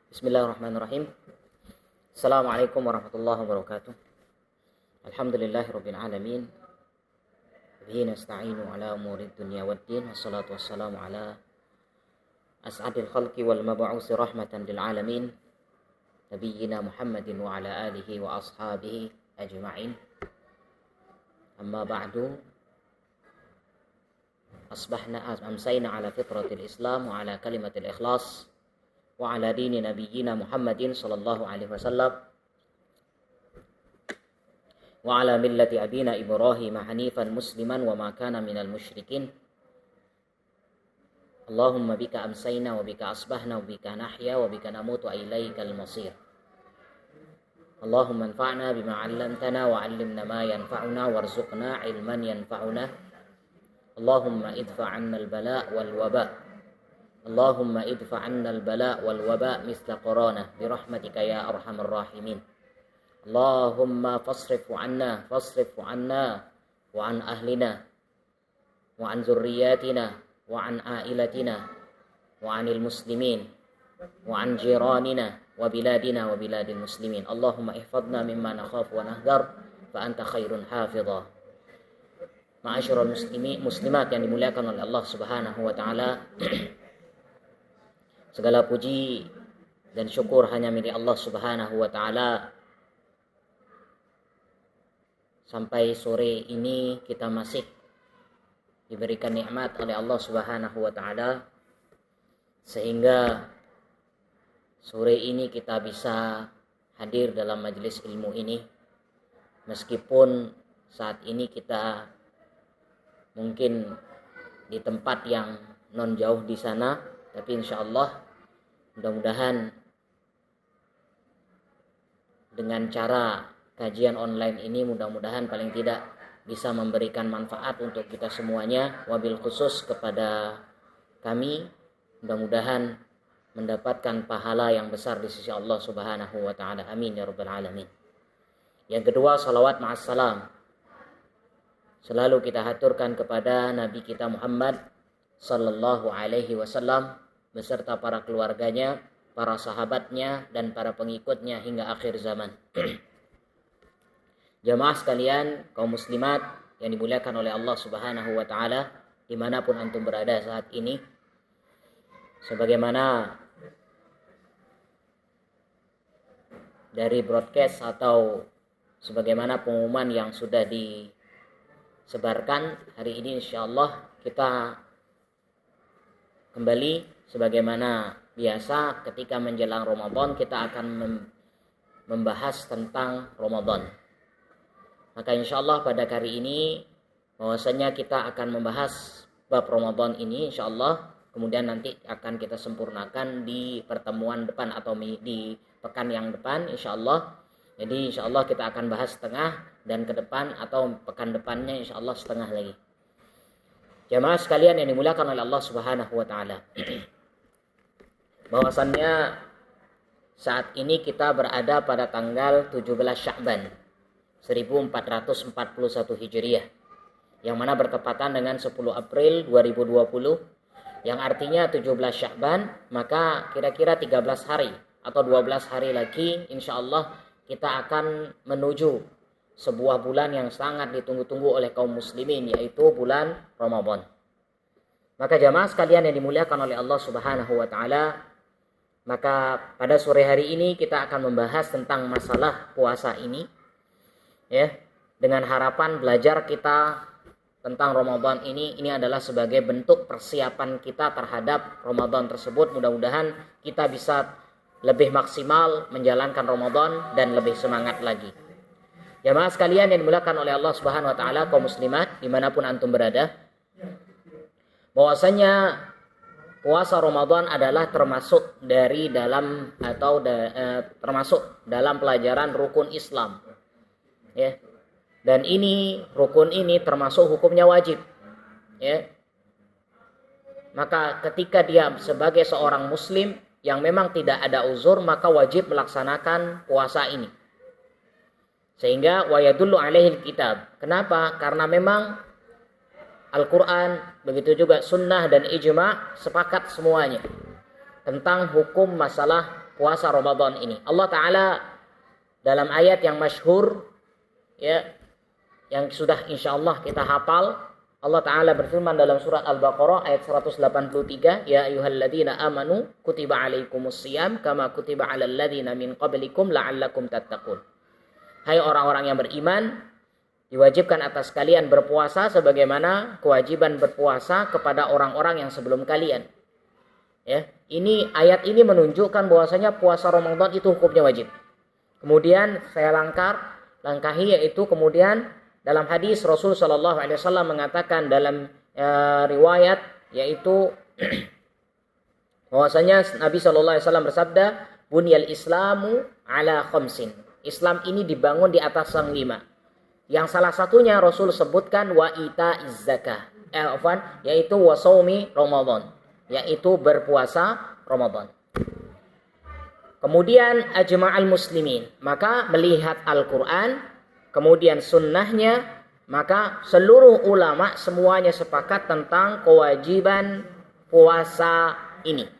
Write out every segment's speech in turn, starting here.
Bismillahirrahmanirrahim. Assalamualaikum warahmatullahi wabarakatuh. Alhamdulillahirabbil alamin. Bihi nasta'inu ala umurid dunya waddin. Wassalatu wassalamu ala as'adil khalqi wal mab'uusi rahmatan lil alamin. Nabiyyina Muhammadin wa ala alihi wa ashabihi ajma'in. Amma ba'du. Amsayna ala fitratil Islam wa ala kalimatil ikhlas wa ala dini nabiyyina Muhammadin sallallahu alaihi wasallam wa ala millati abina Ibrahim hanifan musliman wa ma kana minal musyrikin. Allahumma bika amsayna wa bika asbahna wa bika nahya wa bika namutu wa ilaikal masir. Allahumma anfa'na bima 'allamtana wa 'allimna ma yanfa'una warzuqna 'ilman yanfa'una. Allahumma idfa' 'anna al-bala' wal waba'. Allahumma idfa' 'anna al-bala' wal waba' misla corona bi rahmatika ya arhamar rahimin. Allahumma fasrif 'anna wa an ahlina wa an zurriyyatina wa an ailatina wa 'anil muslimin wa an jiranina wa biladina wa biladil muslimin. Allahumma ihfadna mimma nakhafu wa nahdhar fa anta khairun hafidha. Ma'asyiral muslimat yang dimuliakan oleh Allah Subhanahu wa taala. Segala puji dan syukur hanya milik Allah Subhanahu wa taala. Sampai sore ini kita masih diberikan nikmat oleh Allah Subhanahu wa taala sehingga sore ini kita bisa hadir dalam majelis ilmu ini, meskipun saat ini kita mungkin di tempat yang non jauh di sana, tapi insyaallah mudah-mudahan dengan cara kajian online ini mudah-mudahan paling tidak bisa memberikan manfaat untuk kita semuanya, wabil khusus kepada kami, mudah-mudahan mendapatkan pahala yang besar di sisi Allah Subhanahu wa taala. Amin ya rabbal alamin. Yang kedua, salawat ma'assalam selalu kita haturkan kepada Nabi kita Muhammad sallallahu alaihi wasallam beserta para keluarganya, para sahabatnya dan para pengikutnya hingga akhir zaman. Jamaah sekalian, kaum muslimat yang dimuliakan oleh Allah Subhanahu wa taala dimanapun antum berada saat ini, sebagaimana dari broadcast atau sebagaimana pengumuman yang sudah disebarkan, hari ini insyaallah kita kembali sebagaimana biasa ketika menjelang Ramadan kita akan membahas tentang Ramadan. Maka insyaallah pada hari ini bahwasanya kita akan membahas bab Ramadan ini insyaallah, kemudian nanti akan kita sempurnakan di pertemuan depan atau di pekan yang depan insyaallah. Jadi insyaallah kita akan bahas setengah dan ke depan atau pekan depannya insyaallah setengah lagi. Jamaah sekalian yang dimuliakan oleh Allah Subhanahu wa taala. Bahwasannya saat ini kita berada pada tanggal 17 Sya'ban 1441 Hijriah, yang mana bertepatan dengan 10 April 2020, yang artinya 17 Sya'ban, maka kira-kira 13 hari atau 12 hari lagi insyaallah kita akan menuju sebuah bulan yang sangat ditunggu-tunggu oleh kaum muslimin, yaitu bulan Ramadan. Maka jamaah sekalian yang dimuliakan oleh Allah Subhanahu wa taala, maka pada sore hari ini kita akan membahas tentang masalah puasa ini, ya, dengan harapan belajar kita tentang Ramadan ini adalah sebagai bentuk persiapan kita terhadap Ramadan tersebut. Mudah-mudahan kita bisa lebih maksimal menjalankan Ramadan dan lebih semangat lagi. Jamaah sekalian yang dimuliakan oleh Allah Subhanahu wa taala, kaum muslimat dimanapun antum berada, bahwasanya puasa Ramadan adalah termasuk termasuk dalam pelajaran rukun Islam, ya. Dan rukun ini termasuk hukumnya wajib, ya. Maka ketika dia sebagai seorang muslim yang memang tidak ada uzur, maka wajib melaksanakan puasa ini. Sehingga wa yadullu alaihil kitab. Kenapa? Karena memang Al-Quran, begitu juga sunnah dan ijma' sepakat semuanya tentang hukum masalah puasa Ramadan ini. Allah Ta'ala dalam ayat yang masyhur, ya, yang sudah insyaallah kita hafal, Allah Ta'ala berfirman dalam surat Al-Baqarah ayat 183, ya ayyuhalladzina amanu kutiba alaikumusiyam kama kutiba alal ladzina min qablikum la'allakum tattaqun. Hai orang-orang yang beriman, diwajibkan atas kalian berpuasa sebagaimana kewajiban berpuasa kepada orang-orang yang sebelum kalian. Ya, ini ayat ini menunjukkan bahwasanya puasa Ramadan itu hukumnya wajib. Kemudian saya langkahi, yaitu kemudian dalam hadis Rasul Shallallahu Alaihi Wasallam mengatakan dalam riwayat, yaitu bahwasanya Nabi Shallallahu Alaihi Wasallam bersabda, bunyal Islamu ala khamsin. Islam ini dibangun di atas 5. Yang salah satunya Rasul sebutkan wa ita izzakah, yaitu wasaumi Ramadan, yaitu berpuasa Ramadan. Kemudian ajma'al muslimin, maka melihat Al-Quran, kemudian sunnahnya, maka seluruh ulama semuanya sepakat tentang kewajiban puasa ini.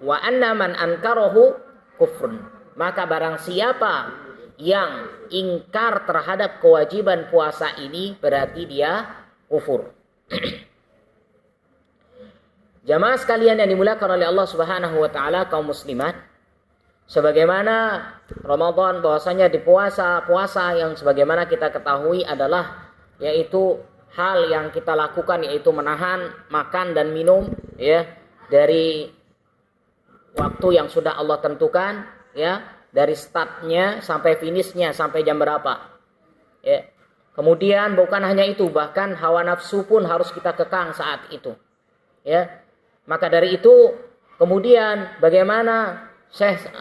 Wa anna man ankarahu kufrun, maka barang siapa yang ingkar terhadap kewajiban puasa ini berarti dia kufur. Jamaah sekalian yang dimuliakan oleh Allah Subhanahu wa taala, kaum muslimat, sebagaimana Ramadan bahwasanya di puasa yang sebagaimana kita ketahui adalah yaitu hal yang kita lakukan, yaitu menahan makan dan minum, ya, dari waktu yang sudah Allah tentukan, ya, dari startnya sampai finishnya sampai jam berapa, ya. Kemudian bukan hanya itu, bahkan hawa nafsu pun harus kita kekang saat itu, ya. Maka dari itu kemudian bagaimana Syekh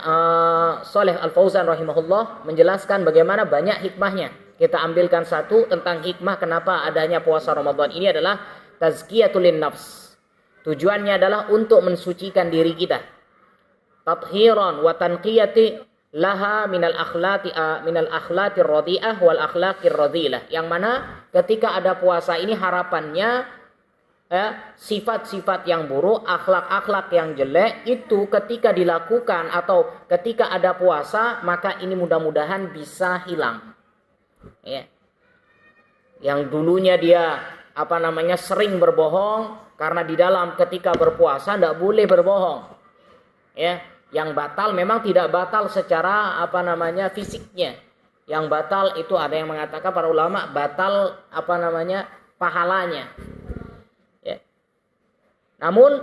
Shalih Al-Fauzan rahimahullah menjelaskan bagaimana banyak hikmahnya. Kita ambilkan satu tentang hikmah kenapa adanya puasa Ramadan ini adalah tazkiyatul nafs. Tujuannya adalah untuk mensucikan diri kita. Tathiran wa tanqiyati laha minal akhlaqir radhi'ah wal akhlaqir radhilah. Yang mana ketika ada puasa ini harapannya sifat-sifat yang buruk, akhlak-akhlak yang jelek itu ketika dilakukan atau ketika ada puasa, maka ini mudah-mudahan bisa hilang. Ya. Yang dulunya dia sering berbohong, karena di dalam ketika berpuasa tidak boleh berbohong. Ya, yang batal memang tidak batal secara fisiknya. Yang batal itu ada yang mengatakan para ulama batal pahalanya. Namun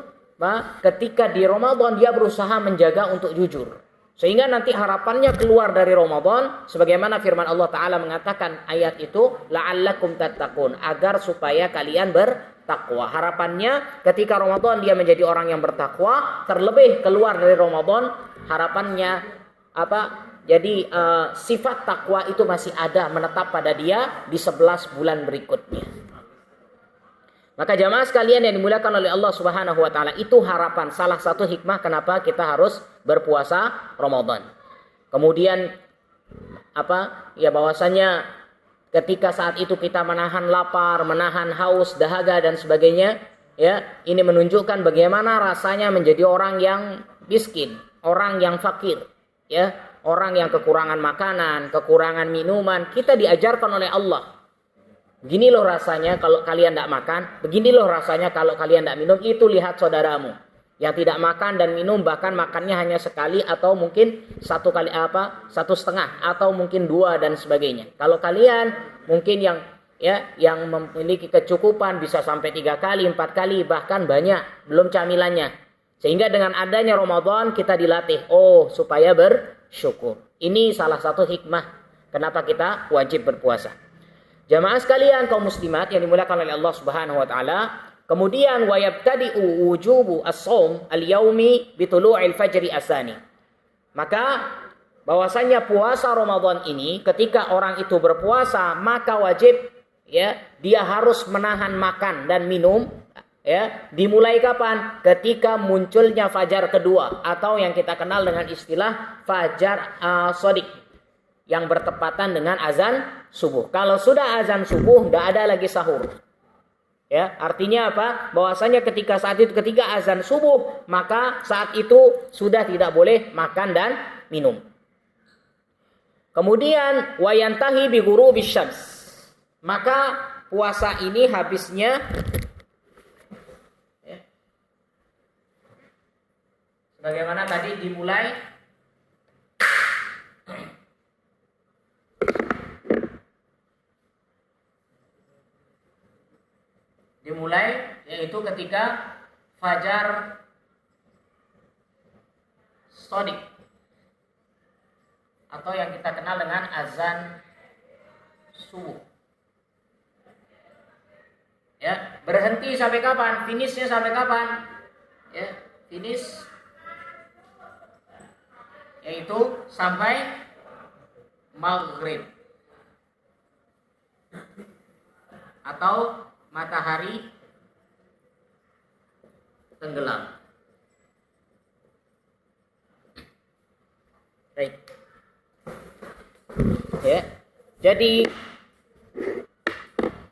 ketika di Ramadan dia berusaha menjaga untuk jujur. Sehingga nanti harapannya keluar dari Ramadan. Sebagaimana firman Allah Ta'ala mengatakan ayat itu. La'allakum tattaqun. Agar supaya kalian bertakwa. Harapannya ketika Ramadan dia menjadi orang yang bertakwa. Terlebih keluar dari Ramadan. Harapannya Jadi sifat takwa itu masih ada menetap pada dia di 11 bulan berikutnya. Maka jamaah sekalian yang dimuliakan oleh Allah Subhanahu wa taala, itu harapan, salah satu hikmah kenapa kita harus berpuasa Ramadan. Kemudian bahwasanya ketika saat itu kita menahan lapar, menahan haus, dahaga dan sebagainya, ya, ini menunjukkan bagaimana rasanya menjadi orang yang miskin, orang yang fakir, ya, orang yang kekurangan makanan, kekurangan minuman. Kita diajarkan oleh Allah, begini loh rasanya kalau kalian tidak makan. Begini loh rasanya kalau kalian tidak minum. Itu lihat saudaramu yang tidak makan dan minum, bahkan makannya hanya sekali atau mungkin satu setengah atau mungkin 2 dan sebagainya. Kalau kalian mungkin yang memiliki kecukupan bisa sampai 3 kali, 4 kali, bahkan banyak belum camilannya. Sehingga dengan adanya Ramadan kita dilatih supaya bersyukur. Ini salah satu hikmah kenapa kita wajib berpuasa. Jamaah sekalian kaum muslimat yang dimuliakan oleh Allah Subhanahu wa taala, kemudian wa yabtadi'u wujubu as-shaum al-yaumi bi tulu'il fajri asani. Maka bahwasanya puasa Ramadan ini ketika orang itu berpuasa maka wajib, ya, dia harus menahan makan dan minum, ya. Dimulai kapan? Ketika munculnya fajar kedua atau yang kita kenal dengan istilah fajar shadiq, yang bertepatan dengan azan subuh. Kalau sudah azan subuh, tidak ada lagi sahur. Ya, artinya apa? Bahwasanya ketika azan subuh, maka saat itu sudah tidak boleh makan dan minum. Kemudian wayantahi bi ghurubis syams. Maka puasa ini habisnya ya, sebagaimana tadi dimulai yaitu ketika fajar shadiq atau yang kita kenal dengan azan subuh. Ya, berhenti sampai kapan? Finishnya sampai kapan? Ya, finish yaitu sampai maghrib atau matahari tenggelam. Baik. Ya. Jadi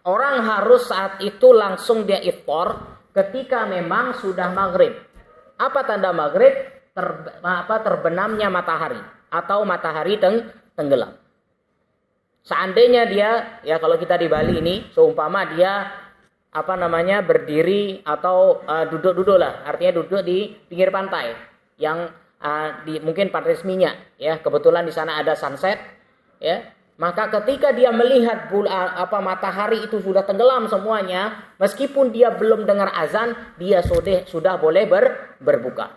orang harus saat itu langsung dia iftar ketika memang sudah maghrib. Apa tanda maghrib? Terbenamnya matahari atau matahari tenggelam. Seandainya dia, ya kalau kita di Bali ini, seumpama dia berdiri atau duduk lah, artinya duduk di pinggir pantai yang mungkin pantai resminya, ya kebetulan di sana ada sunset, ya maka ketika dia melihat matahari itu sudah tenggelam semuanya, meskipun dia belum dengar azan, dia sudah boleh berbuka.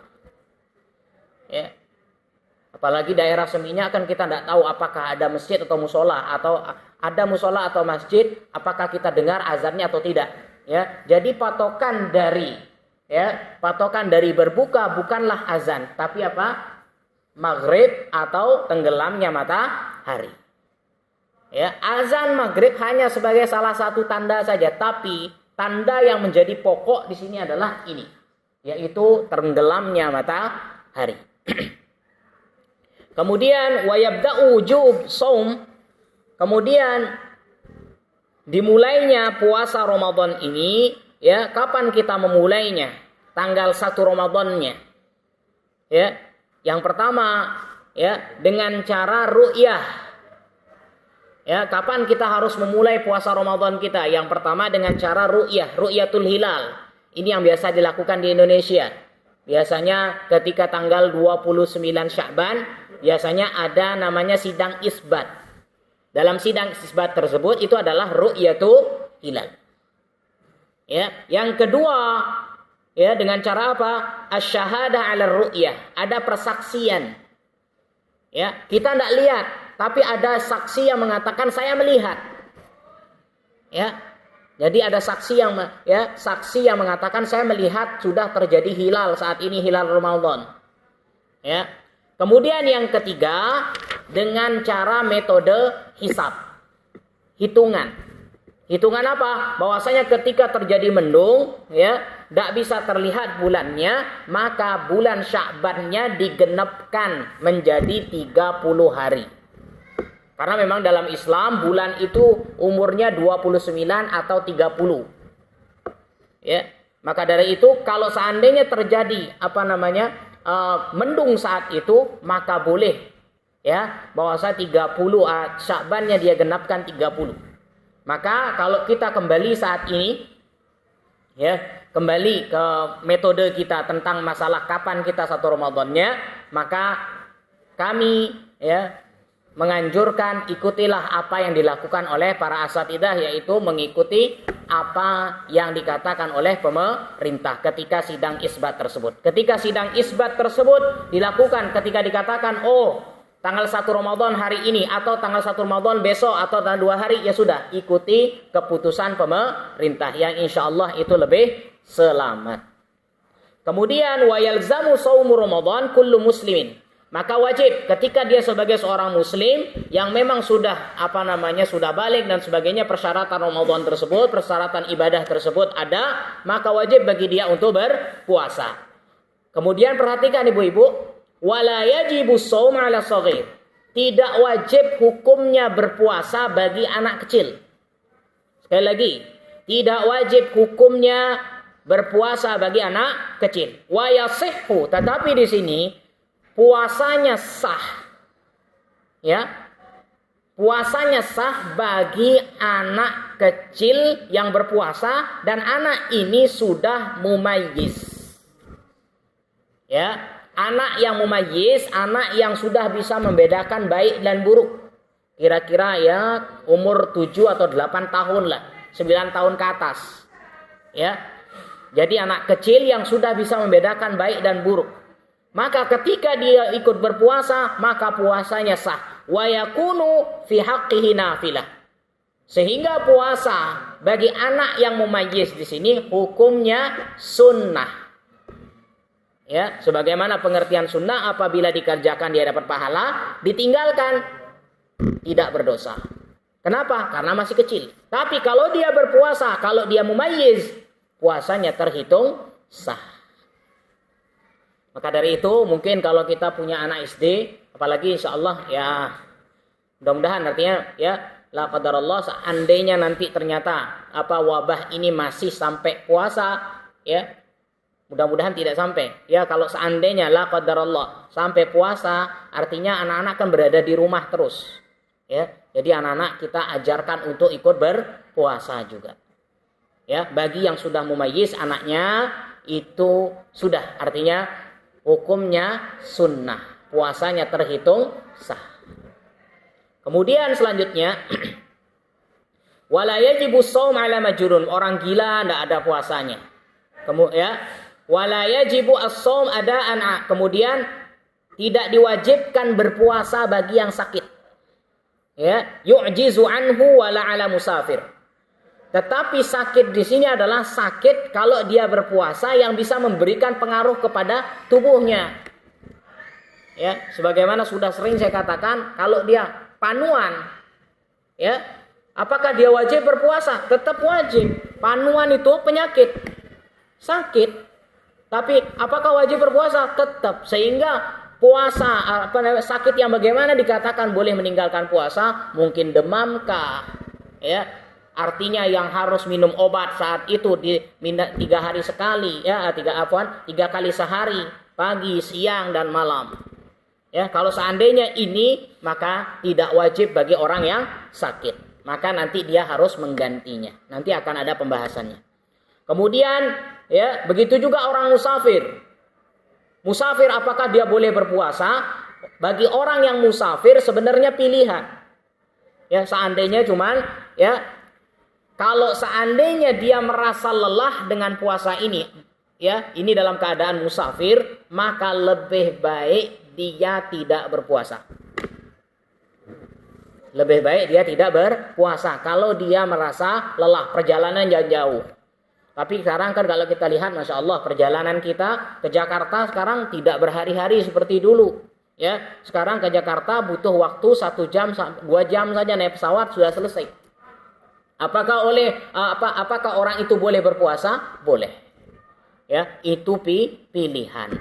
Ya. Apalagi daerah seminya kan kita tidak tahu apakah ada masjid atau musola, atau ada musola atau masjid, apakah kita dengar azannya atau tidak. Ya, jadi patokan dari berbuka bukanlah azan, tapi apa? Maghrib atau tenggelamnya matahari. Ya, azan maghrib hanya sebagai salah satu tanda saja, tapi tanda yang menjadi pokok di sini adalah ini, yaitu tenggelamnya matahari. Kemudian wayabda'u wujub shaum, kemudian dimulainya puasa Ramadan ini, ya kapan kita memulainya? Tanggal 1 Ramadannya. Ya, yang pertama ya dengan cara ru'yah. Ya, kapan kita harus memulai puasa Ramadan kita? Yang pertama dengan cara ru'yah, ru'yatul hilal. Ini yang biasa dilakukan di Indonesia. Biasanya ketika tanggal 29 Sya'ban, biasanya ada namanya sidang isbat. Dalam sidang isbat tersebut itu adalah ru'yatul hilal. Ya, yang kedua, ya dengan cara apa? Asy-syahadah 'ala ru'yah, ada persaksian. Ya, kita tidak lihat, tapi ada saksi yang mengatakan saya melihat. Ya. Jadi ada saksi yang mengatakan saya melihat sudah terjadi hilal saat ini, hilal Ramadan. Ya. Kemudian yang ketiga dengan cara metode hisab. Hitungan. Hitungan apa? Bahwasanya ketika terjadi mendung, ya, tidak bisa terlihat bulannya, maka bulan Sya'bannya digenapkan menjadi 30 hari. Karena memang dalam Islam bulan itu umurnya 29 atau 30. Ya, maka dari itu kalau seandainya terjadi mendung saat itu, maka boleh ya bahwasa 30 Sya'bannya dia genapkan 30. Maka kalau kita kembali saat ini ya, kembali ke metode kita tentang masalah kapan kita 1 Ramadannya, maka kami ya menganjurkan ikutilah apa yang dilakukan oleh para asatidzah, yaitu mengikuti apa yang dikatakan oleh pemerintah ketika sidang isbat tersebut. Ketika sidang isbat tersebut dilakukan, ketika dikatakan tanggal 1 Ramadan hari ini atau tanggal 1 Ramadan besok atau tanggal 2 hari, ya sudah ikuti keputusan pemerintah yang insyaallah itu lebih selamat. Kemudian wa yalzamu shaumu Ramadan kullu muslimin. Maka wajib ketika dia sebagai seorang muslim yang memang sudah sudah balik dan sebagainya, persyaratan Ramadan tersebut, persyaratan ibadah tersebut ada, maka wajib bagi dia untuk berpuasa. Kemudian perhatikan ibu-ibu, wala yajibu shaum 'ala shaghir. Tidak wajib hukumnya berpuasa bagi anak kecil. Sekali lagi, tidak wajib hukumnya berpuasa bagi anak kecil. Wa yasihhu, tetapi di sini puasanya sah. Ya. Puasanya sah bagi anak kecil yang berpuasa dan anak ini sudah mumayyiz. Ya, anak yang mumayyiz, anak yang sudah bisa membedakan baik dan buruk. Kira-kira ya umur 7 atau 8 tahun lah, 9 tahun ke atas. Ya. Jadi anak kecil yang sudah bisa membedakan baik dan buruk. Maka ketika dia ikut berpuasa, maka puasanya sah. Wa yakunu fi haqqihi nafilah. Sehingga puasa bagi anak yang mumayyiz di sini hukumnya sunnah. Ya, sebagaimana pengertian sunnah, apabila dikerjakan dia dapat pahala, ditinggalkan tidak berdosa. Kenapa? Karena masih kecil. Tapi kalau dia berpuasa, kalau dia mumayyiz, puasanya terhitung sah. Maka dari itu mungkin kalau kita punya anak SD, apalagi insyaallah ya mudah-mudahan artinya ya la qadarullah, seandainya nanti ternyata wabah ini masih sampai puasa, ya mudah-mudahan tidak sampai. Ya kalau seandainya la qadarullah sampai puasa, artinya anak-anak kan berada di rumah terus. Ya, jadi anak-anak kita ajarkan untuk ikut berpuasa juga. Ya, bagi yang sudah mumayyiz anaknya itu sudah, artinya hukumnya sunnah, puasanya terhitung sah. Kemudian selanjutnya wala yajibu shaum ala majnun, orang gila tidak ada puasanya. Kemudian wala yajibu as-shaum adaan, kemudian tidak diwajibkan berpuasa bagi yang sakit. Ya, yu'jizu anhu wala ala musafir. Tetapi sakit di sini adalah sakit kalau dia berpuasa yang bisa memberikan pengaruh kepada tubuhnya. Ya, sebagaimana sudah sering saya katakan, kalau dia panuan, ya, apakah dia wajib berpuasa? Tetap wajib. Panuan itu penyakit, sakit. Tapi apakah wajib berpuasa? Tetap. Sehingga puasa sakit yang bagaimana dikatakan boleh meninggalkan puasa? Mungkin demam kah? Ya, artinya yang harus minum obat saat itu 3 hari sekali, ya 3 kali sehari, pagi, siang dan malam. Ya, kalau seandainya ini maka tidak wajib bagi orang yang sakit. Maka nanti dia harus menggantinya. Nanti akan ada pembahasannya. Kemudian ya, begitu juga orang musafir. Musafir apakah dia boleh berpuasa? Bagi orang yang musafir sebenarnya pilihan. Ya, seandainya cuman ya kalau seandainya dia merasa lelah dengan puasa ini, ya, ini dalam keadaan musafir, maka lebih baik dia tidak berpuasa. Lebih baik dia tidak berpuasa kalau dia merasa lelah, perjalanan jauh. Tapi sekarang kan kalau kita lihat, Masya Allah, perjalanan kita ke Jakarta sekarang tidak berhari-hari seperti dulu. Ya, sekarang ke Jakarta butuh waktu 1 jam, 2 jam saja naik pesawat sudah selesai. Apakah orang itu boleh berpuasa? Boleh. Ya, itu pilihan.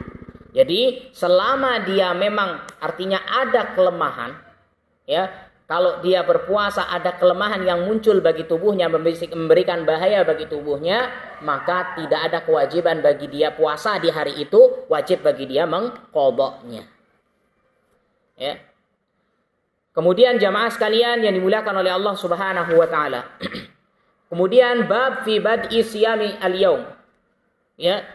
Jadi selama dia memang artinya ada kelemahan, ya, kalau dia berpuasa ada kelemahan yang muncul bagi tubuhnya, memberikan bahaya bagi tubuhnya, maka tidak ada kewajiban bagi dia puasa di hari itu, wajib bagi dia mengqadha'nya. Ya. Kemudian jamaah sekalian yang dimuliakan oleh Allah Subhanahu wa taala. Kemudian bab fi bad'i siyami al-yaum. Ya.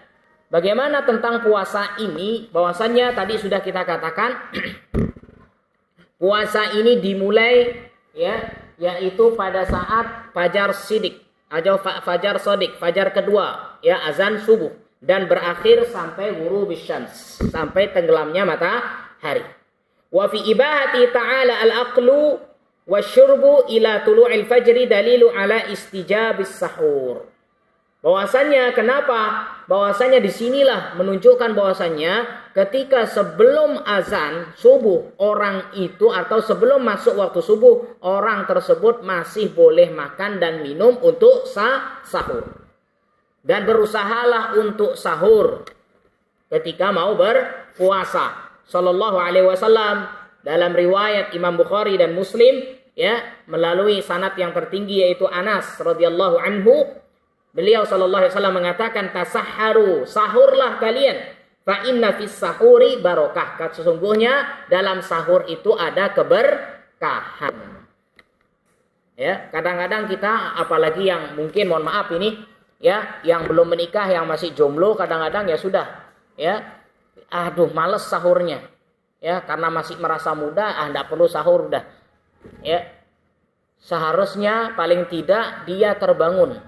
Bagaimana tentang puasa ini? Bahwasannya tadi sudah kita katakan puasa ini dimulai ya, yaitu pada saat fajar sidik atau fajar sodik, fajar kedua, ya, azan subuh, dan berakhir sampai ghurubis syams, sampai tenggelamnya matahari. Wa fi ibahati ta'ala al-aqlu wasyurbu ila tulu'il fajri dalilu ala istijabis sahur. Bahwasannya kenapa? Bahwasannya disinilah menunjukkan bahwasannya ketika sebelum azan subuh orang itu atau sebelum masuk waktu subuh orang tersebut masih boleh makan dan minum untuk sahur. Dan berusahalah untuk sahur ketika mau berpuasa. Sallallahu alaihi wasallam dalam riwayat Imam Bukhari dan Muslim melalui sanad yang tertinggi yaitu Anas radhiyallahu anhu, beliau sallallahu alaihi wasallam mengatakan, tasahharu, sahurlah kalian, fa inna fis sahuri barokah, sesungguhnya dalam sahur itu ada keberkahan. Ya, kadang-kadang kita, apalagi yang mungkin mohon maaf ini yang belum menikah, yang masih jomblo, kadang-kadang ya sudah aduh males sahurnya, karena masih merasa muda, enggak perlu sahur udah. Seharusnya paling tidak dia terbangun,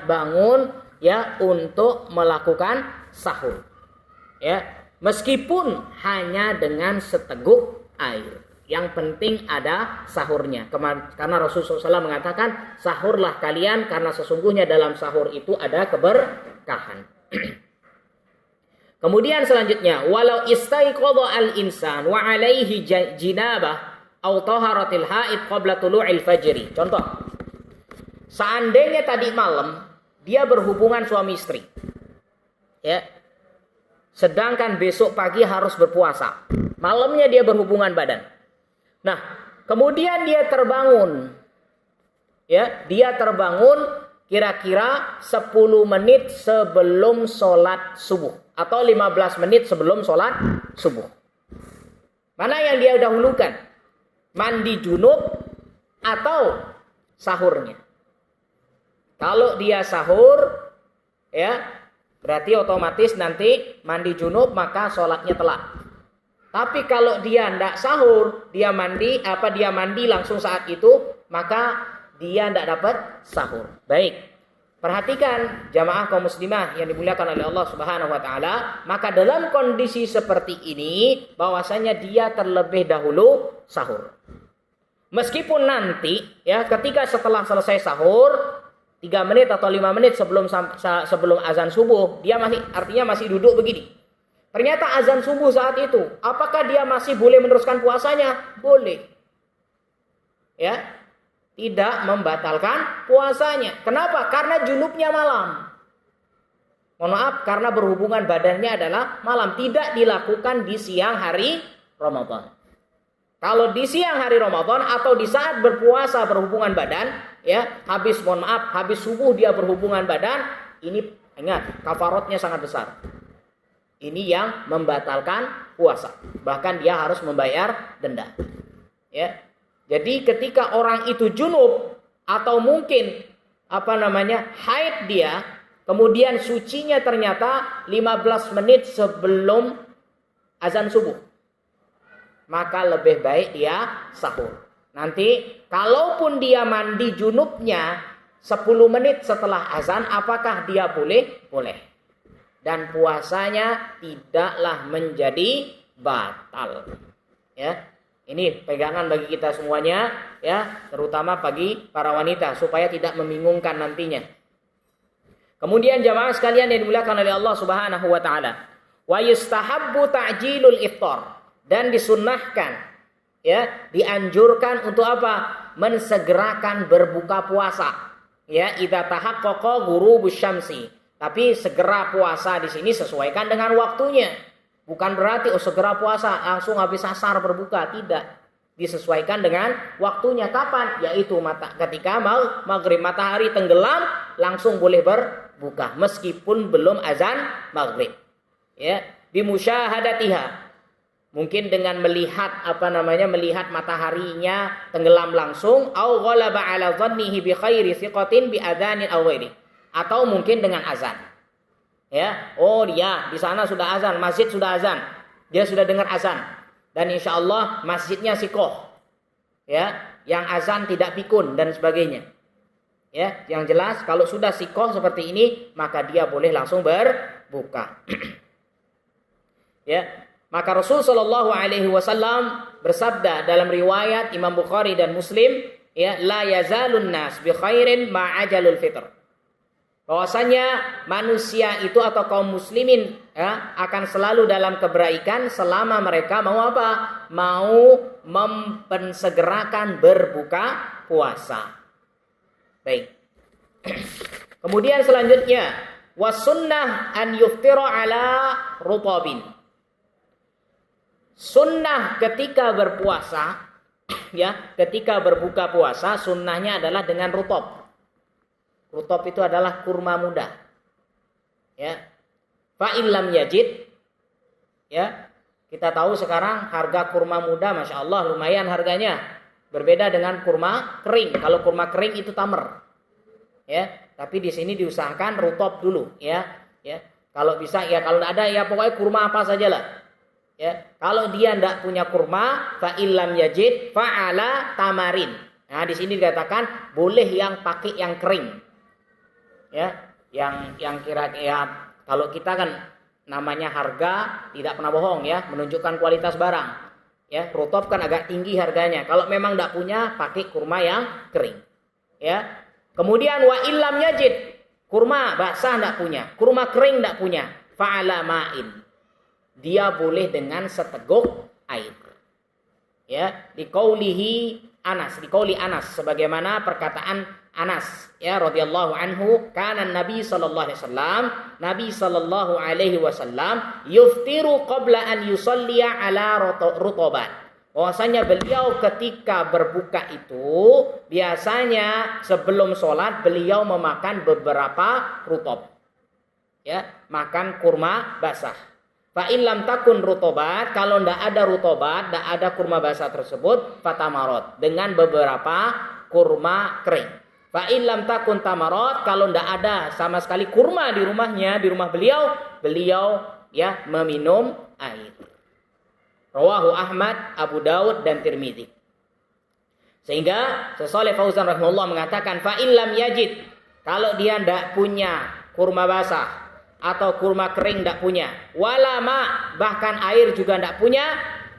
bangun untuk melakukan sahur, meskipun hanya dengan seteguk air. Yang penting ada sahurnya. Karena Rasulullah SAW mengatakan, sahurlah kalian karena sesungguhnya dalam sahur itu ada keberkahan. Kemudian selanjutnya, walau istaiqadha al-insan wa alaihi jinabah au taharatil haid qabla tulu'il fajri. Contoh, seandainya tadi malam dia berhubungan suami istri, sedangkan besok pagi harus berpuasa, malamnya dia berhubungan badan. Nah, kemudian dia terbangun. Dia terbangun kira-kira 10 menit sebelum sholat subuh. Atau 15 menit sebelum sholat subuh. Mana yang dia dahulukan? Mandi junub atau sahurnya? Kalau dia sahur, berarti otomatis nanti mandi junub maka sholatnya telat. Tapi kalau dia tidak sahur, dia mandi langsung saat itu, maka dia tidak dapat sahur. Baik, perhatikan jamaah kaum muslimah yang dimuliakan oleh Allah Subhanahu wa taala, maka dalam kondisi seperti ini bahwasanya dia terlebih dahulu sahur. Meskipun nanti ketika setelah selesai sahur 3 menit atau 5 menit sebelum azan subuh, dia masih duduk begini. Ternyata azan subuh saat itu, apakah dia masih boleh meneruskan puasanya? Boleh. Tidak membatalkan puasanya. Kenapa? Karena junubnya malam. Mohon maaf, karena berhubungan badannya adalah malam, tidak dilakukan di siang hari Ramadan. Kalau di siang hari Ramadan atau di saat berpuasa berhubungan badan, habis subuh dia berhubungan badan, ini ingat kafaratnya sangat besar. Ini yang membatalkan puasa. Bahkan dia harus membayar denda. Jadi ketika orang itu junub atau mungkin haid dia, kemudian sucinya ternyata 15 menit sebelum azan subuh, maka lebih baik dia sahur. Nanti kalaupun dia mandi junubnya 10 menit setelah azan, apakah dia boleh? Boleh. Dan puasanya tidaklah menjadi batal. Ini pegangan bagi kita semuanya, terutama bagi para wanita supaya tidak membingungkan nantinya. Kemudian jamaah sekalian yang dimuliakan oleh Allah Subhanahu wa taala, wa yustahabbu ta'jilul iftar, dan disunnahkan, dianjurkan untuk apa? Mensegerakan berbuka puasa. Idza tahaqqaqa ghurubus syamsi. Tapi segera puasa di sini sesuaikan dengan waktunya. Bukan berarti segera puasa langsung habis asar berbuka, tidak. Disesuaikan dengan waktunya. Kapan? Yaitu ketika maghrib, matahari tenggelam langsung boleh berbuka meskipun belum azan maghrib. Bimusyahadatiha. Mungkin dengan melihat melihat mataharinya tenggelam langsung, au ghalaba ala dhannihi bi khairi thiqatin bi adzanin aw ghairi. Atau mungkin dengan azan. Dia di sana sudah azan, masjid sudah azan. Dia sudah dengar azan. Dan insya Allah masjidnya sikoh. Yang azan tidak pikun dan sebagainya. Yang jelas kalau sudah sikoh seperti ini, maka dia boleh langsung berbuka. Maka Rasul sallallahu alaihi wasallam bersabda dalam riwayat Imam Bukhari dan Muslim, la yazalun nas bi khairin ma'ajalul fitr. Bahwasanya manusia itu atau kaum muslimin akan selalu dalam kebaikan selama mereka mau apa? Mau mensegerakan berbuka puasa. Baik. Kemudian selanjutnya, wasunnah an yuftira ala rutabin. Sunnah ketika berpuasa ya, ketika berbuka puasa sunnahnya adalah dengan rutob. Rutob itu adalah kurma muda. Ya. Fa illam yajid, ya. Kita tahu sekarang harga kurma muda Masya Allah lumayan harganya. Berbeda dengan kurma kering. Kalau kurma kering itu tamer. Ya, tapi di sini diusahakan rutob dulu, ya. Ya. Kalau bisa ya, kalau tidak ada ya pokoknya kurma apa sajalah. Ya, kalau dia tidak punya kurma, fa illam yajid fa ala tamarin. Nah, di sini dikatakan boleh yang pakai yang kering. Ya, yang kira ya kalau kita kan namanya harga tidak pernah bohong ya, menunjukkan kualitas barang. Ya, rutob kan agak tinggi harganya. Kalau memang tidak punya, pakai kurma yang kering. Ya. Kemudian wa illam yajid, kurma basah tidak punya, kurma kering tidak punya, fa ala ma'in. Dia boleh dengan seteguk air. Ya, di qauli Anas sebagaimana perkataan Anas ya radhiyallahu anhu, kana Nabi sallallahu alaihi wasallam yuftiru qabla an yusalliya ala rutobat. Bahwasanya beliau ketika berbuka itu biasanya sebelum sholat beliau memakan beberapa rutob. Ya, makan kurma basah. Fa in lam takun rutobat, kalau tidak ada rutobat, tidak ada kurma basah tersebut, fatamarot, dengan beberapa kurma kering. Fa in lam takun tamarot, kalau tidak ada sama sekali kurma di rumahnya, di rumah beliau ya meminum air. Rawahu Ahmad, Abu Daud dan Tirmidzi. Sehingga Syaikh Fauzan rahimahullah mengatakan fa in lam yajid, kalau dia tidak punya kurma basah atau kurma kering tidak punya, walama bahkan air juga tidak punya,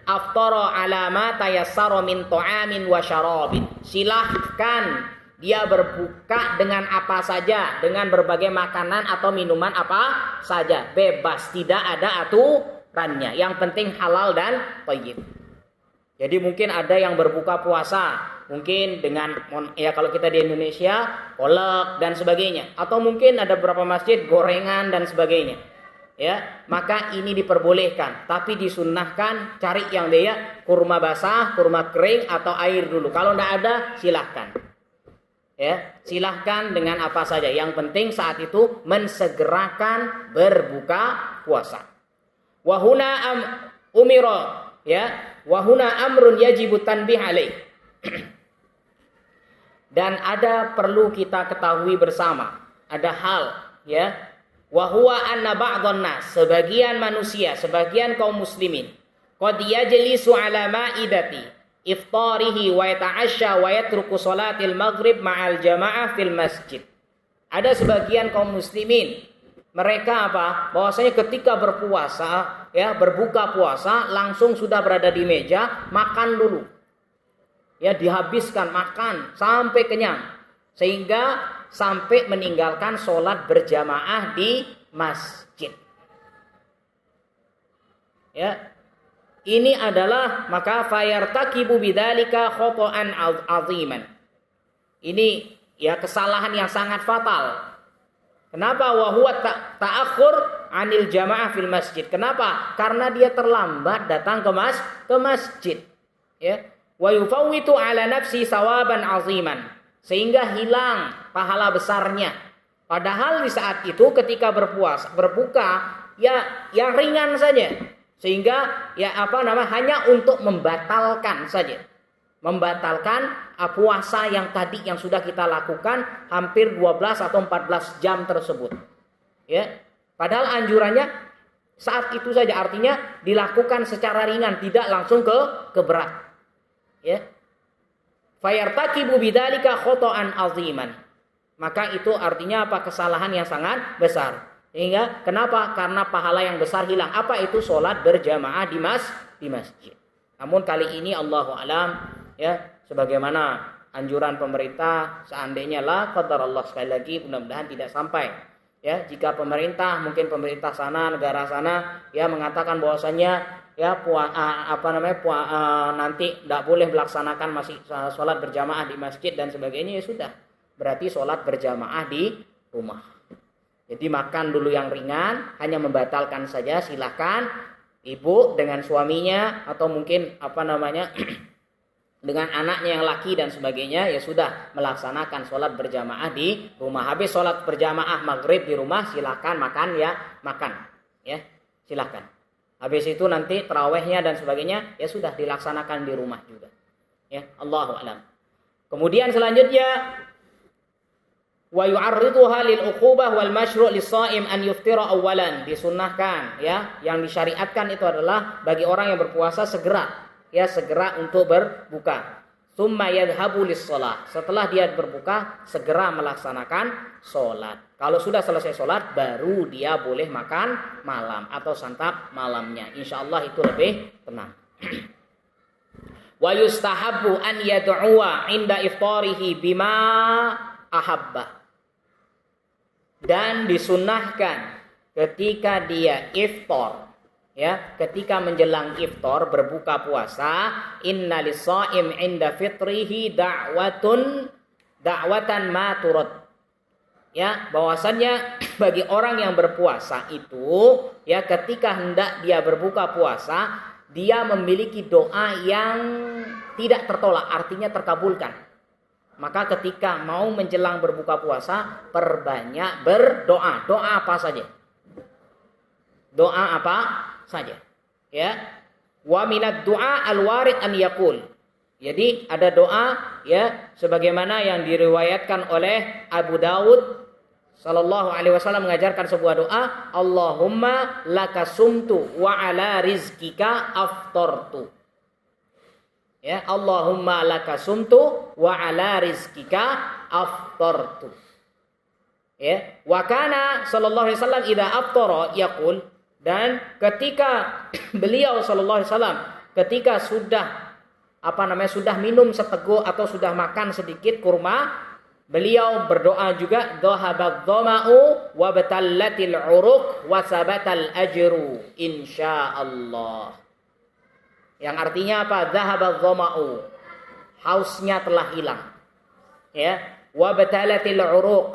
aftara ala ma tayassara min ta'amin wa syarabin. Silahkan dia berbuka dengan apa saja, dengan berbagai makanan atau minuman apa saja, bebas, tidak ada aturannya. Yang penting halal dan thayyib. Jadi mungkin ada yang berbuka puasa mungkin dengan ya kalau kita di Indonesia kolak dan sebagainya, atau mungkin ada beberapa masjid gorengan dan sebagainya. Ya, maka ini diperbolehkan, tapi disunnahkan cari yang dia kurma basah, kurma kering atau air dulu. Kalau tidak ada silahkan. Ya, silahkan dengan apa saja. Yang penting saat itu mensegerakan berbuka puasa. Wahuna umiro, ya, wahuna amrun yajibu tanbih alaih. Dan ada perlu kita ketahui bersama, ada hal ya, wa huwa anna ba'dhan nas, sebagian manusia, sebagian kaum muslimin, qad yajlisu ala ma'idati iftarihi wa yata'asya wa yatruku salatil maghrib ma'al jamaah fil masjid. Ada sebagian kaum muslimin, mereka apa? Bahwasanya ketika berpuasa, ya, berbuka puasa langsung sudah berada di meja, makan dulu. Ya, dihabiskan makan sampai kenyang, sehingga sampai meninggalkan sholat berjamaah di masjid. Ya, ini adalah maka fayartakibu bidzalika khata'an aziman. Ini ya kesalahan yang sangat fatal. Kenapa? Wa huwa ta'akhur anil jamaah fil masjid. Kenapa? Karena dia terlambat datang ke masjid. Ya. Wa yufawwitu ala nafsi sawaban aziman, sehingga hilang pahala besarnya. Padahal di saat itu ketika berbuka ya yang ringan saja, sehingga ya hanya untuk membatalkan saja, membatalkan puasa yang tadi yang sudah kita lakukan hampir 12 atau 14 jam tersebut. Ya, padahal anjurannya saat itu saja, artinya dilakukan secara ringan, tidak langsung ke berat. Ya, fayartakibu bidzalika khata'an aziman. Maka itu artinya apa? Kesalahan yang sangat besar. Sehingga kenapa? Karena pahala yang besar hilang. Apa itu? Sholat berjamaah di masjid. Namun kali ini Allahu alam ya, sebagaimana anjuran pemerintah, seandainya la qadarullah, sekali lagi mudah-mudahan tidak sampai. Ya, jika pemerintah, mungkin pemerintah sana, negara sana ya mengatakan bahwasanya ya nanti tidak boleh melaksanakan masih sholat berjamaah di masjid dan sebagainya, ya sudah, berarti sholat berjamaah di rumah. Jadi makan dulu yang ringan, hanya membatalkan saja. Silakan ibu dengan suaminya atau mungkin dengan anaknya yang laki dan sebagainya, ya sudah melaksanakan sholat berjamaah di rumah. Habis sholat berjamaah maghrib di rumah, silakan makan ya, makan. Ya, silakan. Habis itu nanti tarawihnya dan sebagainya, ya sudah dilaksanakan di rumah juga. Ya, Allahu a'lam. Kemudian selanjutnya, wa yu'arriduha lil uqubah wal masyru' lis-sha'im an yuftira awwalan. Disunnahkan, ya, yang disyariatkan itu adalah bagi orang yang berpuasa segera untuk berbuka. Tsumma yadhhabu lis-shalah. Setelah dia berbuka, segera melaksanakan salat. Kalau sudah selesai salat, baru dia boleh makan malam atau santap malamnya. Insyaallah itu lebih tenang. Wa yustahabbu an yad'uwa 'inda iftarihi bima ahabba. Dan disunnahkan ketika dia iftar, ya, ketika menjelang iftar berbuka puasa, inna lis-sha'im 'inda fitrihi da'watan ma turad. Ya, bahwasannya bagi orang yang berpuasa itu, ya, ketika hendak dia berbuka puasa, dia memiliki doa yang tidak tertolak, artinya terkabulkan. Maka ketika mau menjelang berbuka puasa, perbanyak berdoa. Doa apa saja? Doa apa saja? Ya. Wa minad du'a al-warid an yaqul. Jadi ada doa, ya, sebagaimana yang diriwayatkan oleh Abu Dawud sallallahu alaihi wasallam mengajarkan sebuah doa, Allahumma laka sumtu wa ala rizkika aftartu. Ya, Allahumma laka sumtu wa ala rizkika aftartu. Ya, wa kana sallallahu alaihi wasallam idza aftara yaqul, dan ketika beliau sallallahu alaihi wasallam ketika sudah sudah minum seteguk atau sudah makan sedikit kurma, beliau berdoa juga, dhahabadh dhama'u wa batallatil uruq wa sabatal ajru insyaallah. Yang artinya apa? Dhahabadh dhama'u, hausnya telah hilang. Ya, wa batallatil uruq,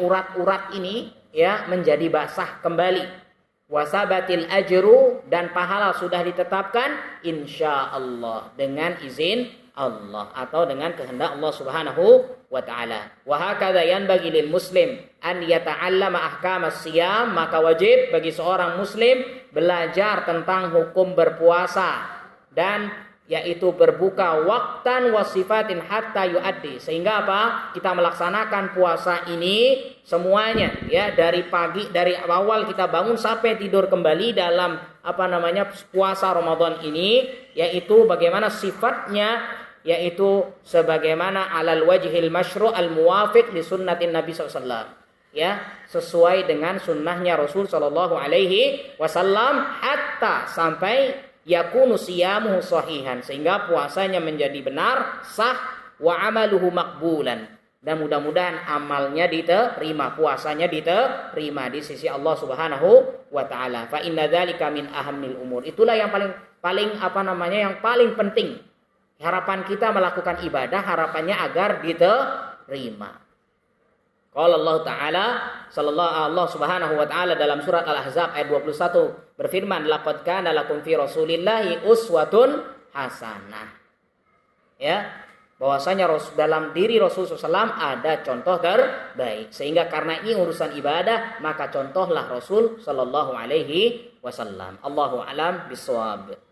urat-urat ini, ya, menjadi basah kembali. Wa sabatil ajru, dan pahala sudah ditetapkan insyaallah, dengan izin Allah atau dengan kehendak Allah Subhanahu wa taala. Wa hakadha yanbaghi lil muslim an yata'allama ahkamas siyam, maka wajib bagi seorang muslim belajar tentang hukum berpuasa, dan yaitu berbuka waktan wasifatin hatta yuaddi, sehingga apa? Kita melaksanakan puasa ini semuanya, ya, dari pagi, dari awal kita bangun sampai tidur kembali dalam puasa Ramadan ini, yaitu bagaimana sifatnya, yaitu sebagaimana alal wajhil masyru' al muwafiq li sunnatin Nabi SAW, ya, sesuai dengan sunnahnya Rasul sallallahu alaihi wasallam, hatta sampai yakunu siyamuhu sahihan, sehingga puasanya menjadi benar, sah, wa amaluhu maqbulan, dan mudah-mudahan amalnya diterima, puasanya diterima di sisi Allah Subhanahu wa taala. Fa inna dzalika min ahammil umur. Itulah yang yang paling penting. Harapan kita melakukan ibadah, harapannya agar diterima. Qala Allah Ta'ala, Allah Subhanahu wa taala dalam surat Al-Ahzab ayat 21 berfirman, laqad kana lakum fi Rasulillahi uswatun hasanah. Ya, bahwasanya dalam diri Rasul SAW ada contoh terbaik. Sehingga karena ini urusan ibadah, maka contohlah Rasul sallallahu alaihi wasallam. Allahu a'lam bishawab.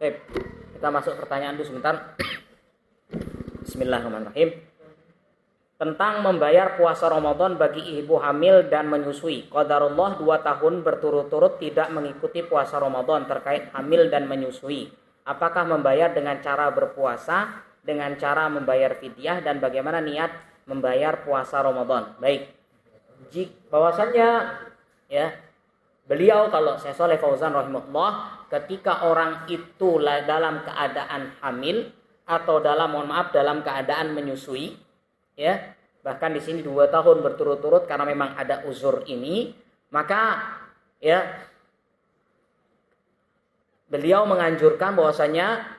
Baik, kita masuk pertanyaan dulu sebentar. Bismillahirrahmanirrahim. Tentang membayar puasa Ramadan bagi ibu hamil dan menyusui. Qadarullah 2 tahun berturut-turut tidak mengikuti puasa Ramadan terkait hamil dan menyusui. Apakah membayar dengan cara berpuasa, dengan cara membayar fidyah, dan bagaimana niat membayar puasa Ramadan? Baik. Bahwasannya, ya, beliau, kalau Syekh Shalih Fauzan rahimahullah, ketika orang itu dalam keadaan hamil atau dalam keadaan menyusui, ya, bahkan di sini 2 tahun berturut-turut karena memang ada uzur ini, maka ya beliau menganjurkan bahwasanya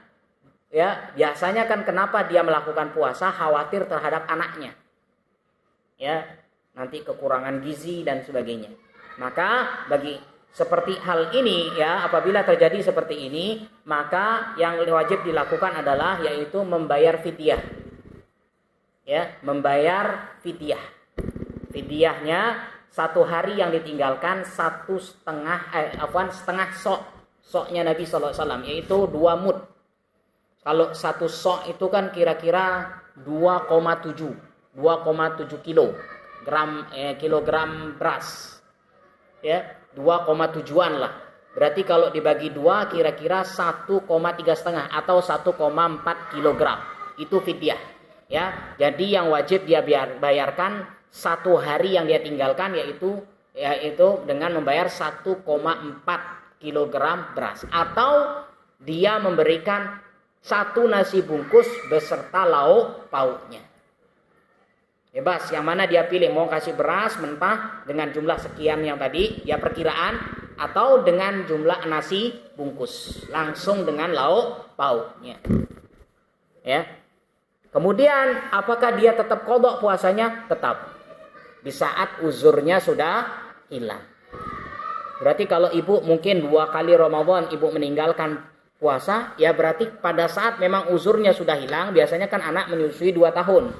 ya biasanya kan kenapa dia melakukan puasa, khawatir terhadap anaknya. Ya, nanti kekurangan gizi dan sebagainya. Maka bagi seperti hal ini ya, apabila terjadi seperti ini, maka yang wajib dilakukan adalah yaitu membayar fidyah. Ya, membayar fidyah. Fidyahnya 1 hari yang ditinggalkan setengah sok. Soknya Nabi SAW yaitu 2 mud. Kalau 1 sok itu kan kira-kira 2,7 kilogram beras. Ya, 2,7-an lah. Berarti kalau dibagi 2 kira-kira 1,3 atau 1,4 kilogram. Itu fidyah. Ya, jadi yang wajib dia bayarkan 1 hari yang dia tinggalkan yaitu dengan membayar 1,4 kilogram beras, atau dia memberikan 1 nasi bungkus beserta lauk pauknya. Bebas yang mana dia pilih, mau kasih beras mentah dengan jumlah sekian yang tadi ya perkiraan, atau dengan jumlah nasi bungkus langsung dengan lauk pauknya. Ya. Kemudian apakah dia tetap qadha puasanya? Tetap. Di saat uzurnya sudah hilang. Berarti kalau ibu mungkin 2 kali Ramadan ibu meninggalkan puasa, ya berarti pada saat memang uzurnya sudah hilang, biasanya kan anak menyusui 2 tahun.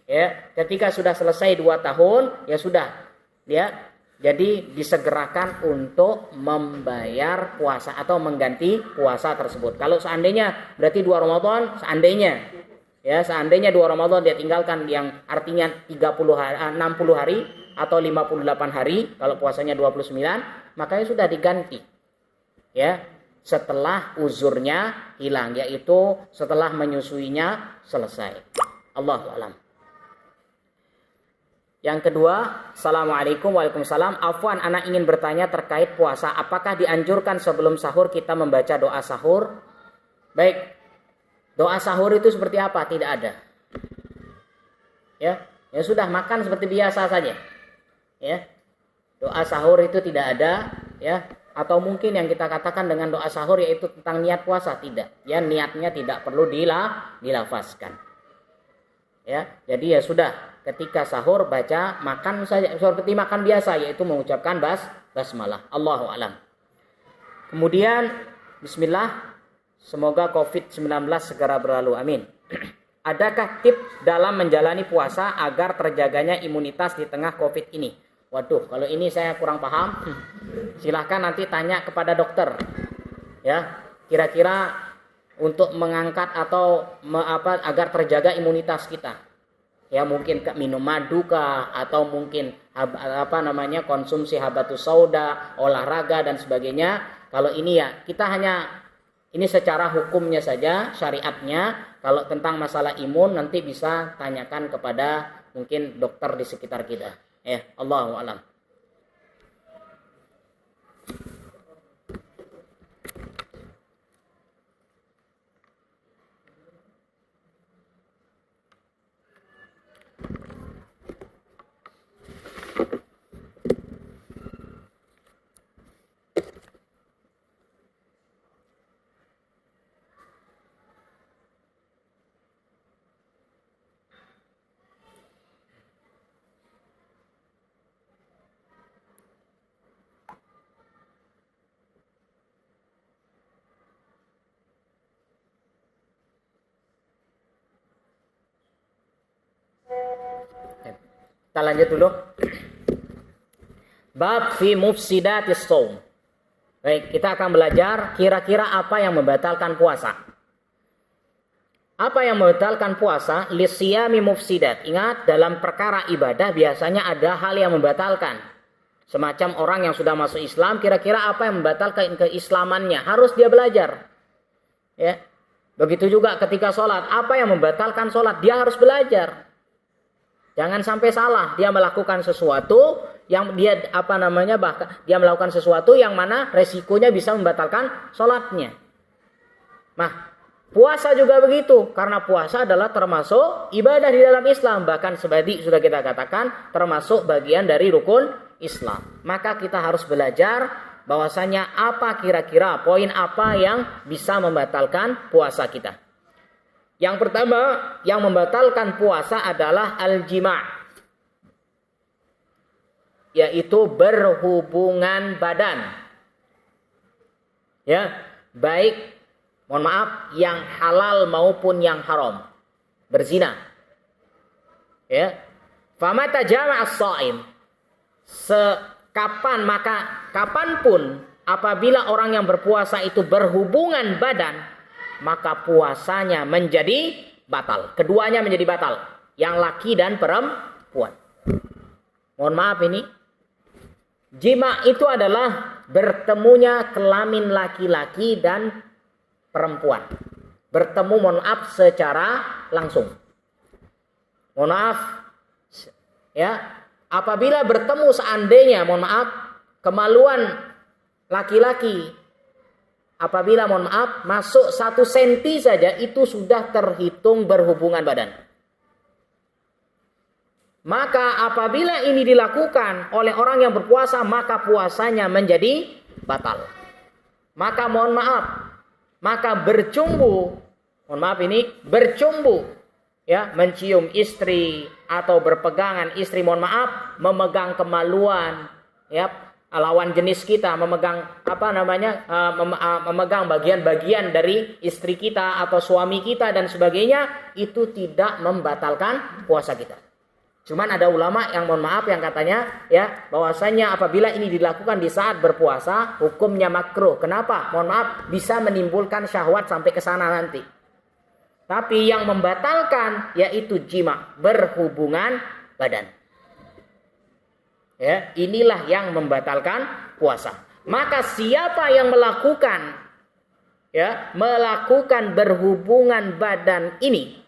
Ya, ketika sudah selesai 2 tahun, ya sudah. Ya. Jadi disegerakan untuk membayar puasa atau mengganti puasa tersebut. Kalau seandainya berarti 2 Ramadan, seandainya 2 Ramadan dia tinggalkan yang artinya 60 hari atau 58 hari, kalau puasanya 29, makanya sudah diganti. Ya, setelah uzurnya hilang, yaitu setelah menyusuinya selesai. Allahu a'lam. Yang kedua, Assalamualaikum. Waalaikumsalam. Afwan, anak ingin bertanya terkait puasa. Apakah dianjurkan sebelum sahur kita membaca doa sahur? Baik. Doa sahur itu seperti apa? Tidak ada. Ya sudah, makan seperti biasa saja. Ya. Doa sahur itu tidak ada, ya. Atau mungkin yang kita katakan dengan doa sahur yaitu tentang niat puasa, tidak. Ya, niatnya tidak perlu dilafazkan. Ya, jadi ya sudah, ketika sahur baca, makan saja seperti makan biasa, yaitu mengucapkan basmalah. Allahu a'lam. Kemudian bismillah. Semoga COVID-19 segera berlalu. Amin. Adakah tips dalam menjalani puasa agar terjaganya imunitas di tengah COVID ini? Waduh, kalau ini saya kurang paham. Silahkan nanti tanya kepada dokter. Ya, kira-kira untuk mengangkat atau agar terjaga imunitas kita. Ya, mungkin minum madu kah, atau mungkin konsumsi habatus sauda, olahraga dan sebagainya. Kalau ini ya kita hanya ini secara hukumnya saja, syariatnya. Kalau tentang masalah imun nanti bisa tanyakan kepada mungkin dokter di sekitar kita. Ya, Allahu a'lam. Kita lanjut dulu. Bab fi mufsidatis shaum. Baik, kita akan belajar kira-kira apa yang membatalkan puasa. Apa yang membatalkan puasa? Lisiyami mufsidat. Ingat, dalam perkara ibadah biasanya ada hal yang membatalkan. Semacam orang yang sudah masuk Islam, kira-kira apa yang membatalkan keislamannya? Harus dia belajar. Ya. Begitu juga ketika sholat. Apa yang membatalkan sholat? Dia harus belajar. Jangan sampai salah, dia melakukan sesuatu yang dia bahkan dia melakukan sesuatu yang mana resikonya bisa membatalkan sholatnya. Nah, Puasa juga begitu, karena puasa adalah termasuk ibadah di dalam Islam. Bahkan sebadi sudah kita katakan termasuk bagian dari rukun Islam. Maka kita harus belajar bahwasanya apa kira-kira poin apa yang bisa membatalkan puasa kita. Yang pertama yang membatalkan puasa adalah al-jima', yaitu berhubungan badan. Ya, baik mohon maaf, yang halal maupun yang haram. Berzina. Ya. Famata jama'a as-shaim. Kapanpun apabila orang yang berpuasa itu berhubungan badan, maka puasanya menjadi batal. Keduanya menjadi batal. Yang laki dan perempuan. Mohon maaf ini. Jima itu adalah bertemunya kelamin laki-laki dan perempuan. Bertemu, mohon maaf, secara langsung. Mohon maaf. Ya, apabila bertemu seandainya, mohon maaf, kemaluan laki-laki, apabila, mohon maaf, masuk 1 senti saja, itu sudah terhitung berhubungan badan. Maka apabila ini dilakukan oleh orang yang berpuasa, maka puasanya menjadi batal. Maka mohon maaf, maka bercumbu, mohon maaf ini, bercumbu, ya, mencium istri atau berpegangan istri, mohon maaf, memegang kemaluan, ya, lawan jenis kita, memegang memegang bagian-bagian dari istri kita atau suami kita dan sebagainya, itu tidak membatalkan puasa kita. Cuman ada ulama yang mohon maaf yang katanya ya bahwasanya apabila ini dilakukan di saat berpuasa hukumnya makruh. Kenapa? Mohon maaf, bisa menimbulkan syahwat sampai ke sana nanti. Tapi yang membatalkan yaitu jima, berhubungan badan. Ya, inilah yang membatalkan puasa. Maka siapa yang melakukan berhubungan badan ini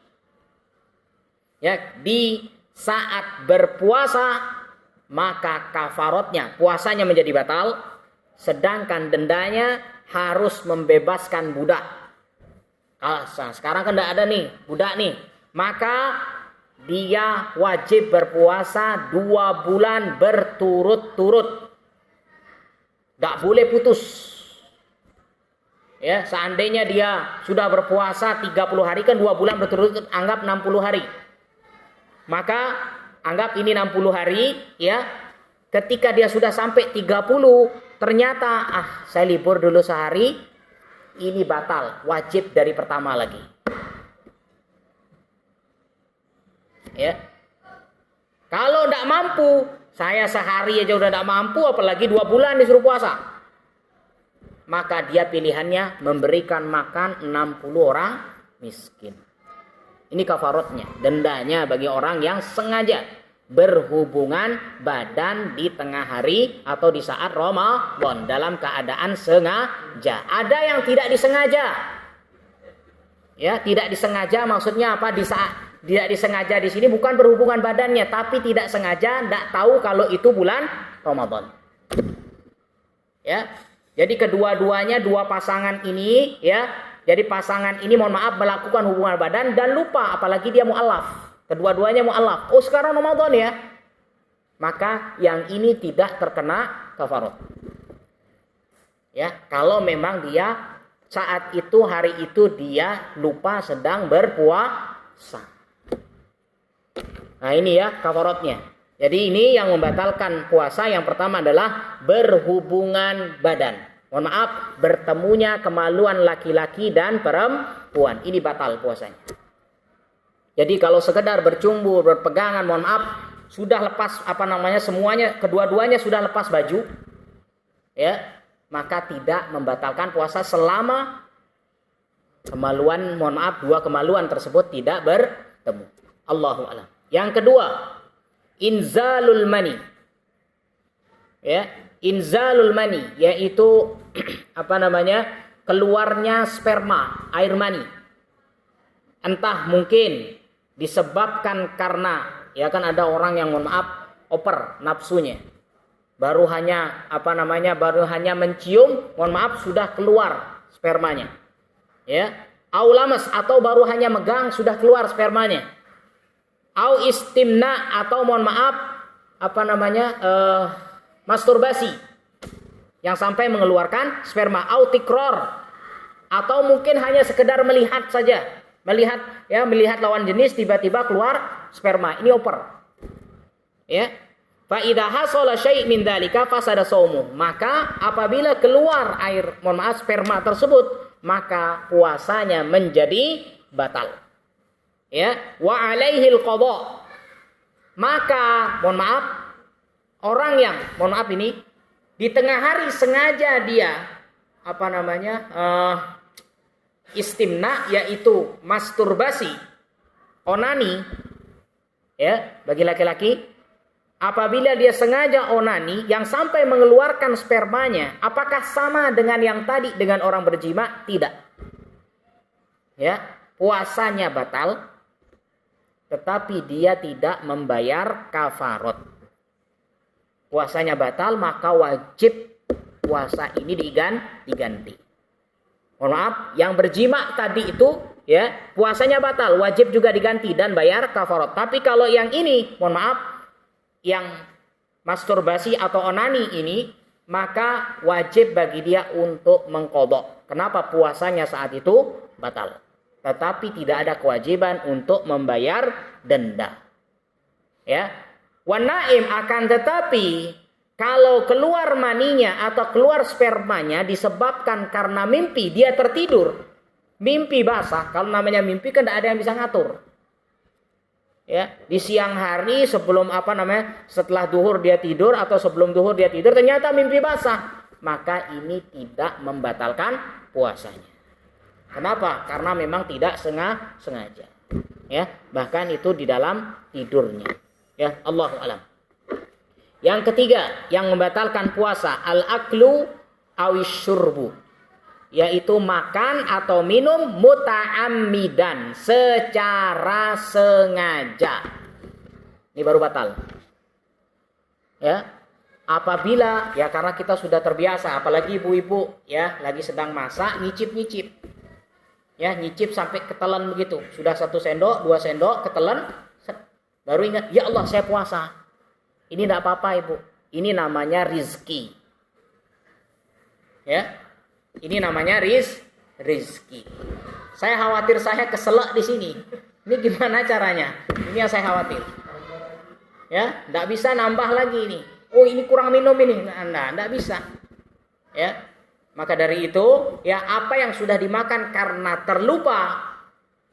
ya di saat berpuasa, maka kafaratnya, puasanya menjadi batal, sedangkan dendanya harus membebaskan budak. Sekarang kan tidak ada nih budak nih, maka dia wajib berpuasa 2 bulan berturut-turut, tidak boleh putus. Ya, seandainya dia sudah berpuasa 30 hari, kan 2 bulan berturut-turut, anggap 60 hari. Maka anggap ini 60 hari ya. Ketika dia sudah sampai 30, ternyata saya libur dulu sehari, ini batal, wajib dari pertama lagi. Ya. Kalau tidak mampu, saya sehari aja udah tidak mampu, apalagi 2 bulan disuruh puasa. Maka dia pilihannya memberikan makan 60 orang miskin. Ini kafaratnya, dendanya bagi orang yang sengaja berhubungan badan di tengah hari atau di saat Ramadan dalam keadaan sengaja. Ada yang tidak disengaja. Ya, tidak disengaja maksudnya apa? Di saat tidak disengaja di sini bukan berhubungan badannya, tapi tidak sengaja, tidak tahu kalau itu bulan Ramadan. Ya. Jadi kedua-duanya, 2 pasangan ini ya, jadi pasangan ini mohon maaf melakukan hubungan badan dan lupa, apalagi dia mu'alaf. Kedua-duanya mu'alaf. Oh sekarang Ramadan ya. Maka yang ini tidak terkena kafarat. Ya, kalau memang dia saat itu, hari itu dia lupa sedang berpuasa. Nah ini ya kafaratnya. Jadi ini yang membatalkan puasa yang pertama adalah berhubungan badan. Mohon maaf, bertemunya kemaluan laki-laki dan perempuan. Ini batal puasanya. Jadi kalau sekedar bercumbu, berpegangan, mohon maaf, sudah lepas semuanya, kedua-duanya sudah lepas baju. Ya, maka tidak membatalkan puasa selama kemaluan, mohon maaf, 2 kemaluan tersebut tidak bertemu. Allahu a'lam. Yang kedua, inzalul mani. Ya, inzalul mani yaitu keluarnya sperma, air mani. Entah mungkin disebabkan karena ya kan ada orang yang mohon maaf over nafsunya. Baru hanya mencium, mohon maaf sudah keluar spermanya. Ya. Au lamas, atau baru hanya megang sudah keluar spermanya. Au istimna, atau mohon maaf masturbasi yang sampai mengeluarkan sperma. Au tikror, atau mungkin hanya sekedar melihat saja, melihat lawan jenis tiba-tiba keluar sperma. Ini oper. Ya. Fa idza hasala syai' min dzalika fasada shaumuh. Maka apabila keluar sperma tersebut, maka puasanya menjadi batal. Ya, wa alaihil qada. Maka orang yang ini di tengah hari sengaja dia istimna, yaitu masturbasi, onani, ya, bagi laki-laki. Apabila dia sengaja onani yang sampai mengeluarkan spermanya, apakah sama dengan yang tadi dengan orang berjima? Tidak. Ya, puasanya batal, tetapi dia tidak membayar kafarot. Puasanya batal, maka wajib puasa ini diganti. Mohon maaf, yang berjima tadi itu, ya, puasanya batal, wajib juga diganti dan bayar kafarot. Tapi kalau yang ini, mohon maaf, yang masturbasi atau onani ini, maka wajib bagi dia untuk mengqadha. Kenapa? Puasanya saat itu batal, tetapi tidak ada kewajiban untuk membayar denda. Ya, wan naim, akan tetapi kalau keluar maninya atau keluar spermanya disebabkan karena mimpi, dia tertidur, mimpi basah. Kalau namanya mimpi kan tidak ada yang bisa ngatur. Ya, di siang hari sebelum setelah duhur dia tidur atau sebelum duhur dia tidur, ternyata mimpi basah, maka ini tidak membatalkan puasanya. Kenapa? Karena memang tidak sengaja. Ya, bahkan itu di dalam tidurnya. Ya, Allahu a'lam. Yang ketiga yang membatalkan puasa, al-aklu awisyurbu, yaitu makan atau minum muta'ammidan, secara sengaja. Ini baru batal. Ya, apabila, ya, karena kita sudah terbiasa, apalagi ibu-ibu, ya, lagi sedang masak, nyicip. Ya, nyicip sampai ketelan begitu. Sudah 1 sendok, 2 sendok, ketelan, baru ingat, ya Allah, saya puasa. Ini tidak apa-apa, Ibu. Ini namanya rizki. Ya, ini namanya rizki. Saya khawatir saya keselak di sini. Ini gimana caranya? Ini yang saya khawatir. Ya, tidak bisa nambah lagi ini. Oh, ini kurang minum ini. Nah, tidak bisa. Ya, maka dari itu, ya, apa yang sudah dimakan karena terlupa,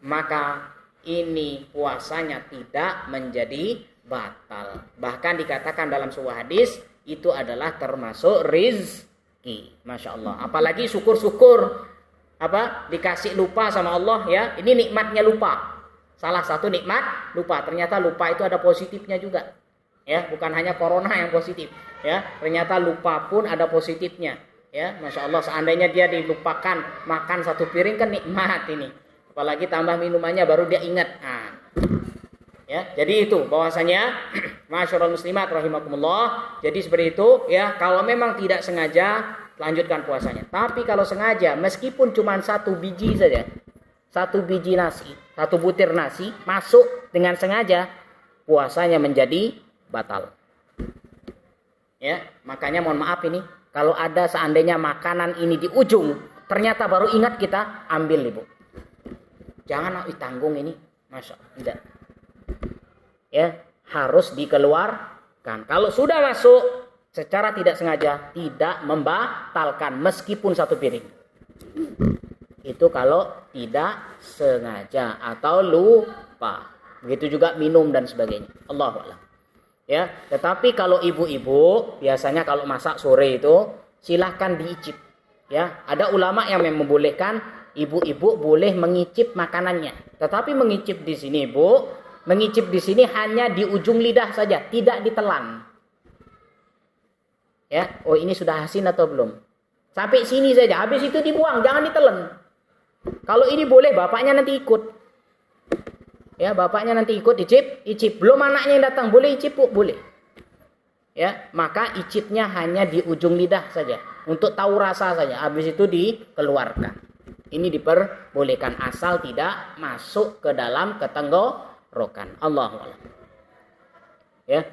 maka ini puasanya tidak menjadi batal. Bahkan dikatakan dalam sebuah hadis, itu adalah termasuk rizki. Masya Allah. Apalagi syukur-syukur dikasih lupa sama Allah, ya. Ini nikmatnya lupa. Salah satu nikmat lupa. Ternyata lupa itu ada positifnya juga. Ya, bukan hanya corona yang positif, ya. Ternyata lupa pun ada positifnya, ya. Masya Allah, seandainya dia dilupakan makan 1 piring kan nikmat ini. Apalagi tambah minumannya baru dia ingat. Nah, ya, jadi itu bahwasanya masyarul muslimat rahimakumullah. Jadi seperti itu, ya, kalau memang tidak sengaja lanjutkan puasanya. Tapi kalau sengaja, meskipun cuma 1 biji saja, 1 biji nasi, 1 butir nasi masuk dengan sengaja, puasanya menjadi batal. Ya, makanya mohon maaf ini, kalau ada seandainya makanan ini di ujung, ternyata baru ingat kita, ambil, Ibu. Jangan tanggung ini, Masya Allah, tidak. Ya, harus dikeluarkan. Kalau sudah masuk secara tidak sengaja, tidak membatalkan meskipun 1 piring. Itu kalau tidak sengaja atau lupa. Begitu juga minum dan sebagainya. Allahu a'lam. Ya, tetapi kalau ibu-ibu biasanya kalau masak sore itu silahkan diicip. Ya, ada ulama yang membolehkan ibu-ibu boleh mengicip makanannya. Tetapi mengicip di sini, Ibu, mengicip di sini hanya di ujung lidah saja, tidak ditelan. Ya, oh ini sudah asin atau belum? Sampai sini saja, habis itu dibuang, jangan ditelan. Kalau ini boleh, bapaknya nanti ikut. Ya, bapaknya nanti ikut icip. Belum anaknya yang datang, boleh icip, Bu? Boleh. Ya, maka icipnya hanya di ujung lidah saja, untuk tahu rasa saja. Habis itu dikeluarkan. Ini diperbolehkan asal tidak masuk ke dalam ketenggorokan. Allahu a'lam. Ya.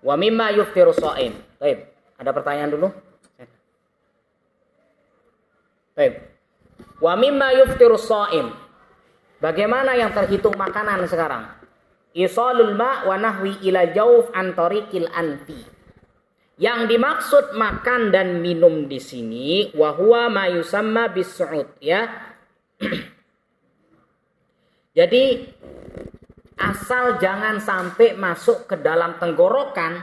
Wa mimma yuftiru shaim. Baik, ada pertanyaan dulu? Baik. Wa mimma yuftiru shaim. Bagaimana yang terhitung makanan sekarang? Isalul ma' wa nahwi ila jawf an tariqil anfi. Yang dimaksud makan dan minum di sini wa huwa ma yusamma bis-su'ud, ya. Jadi asal jangan sampai masuk ke dalam tenggorokan,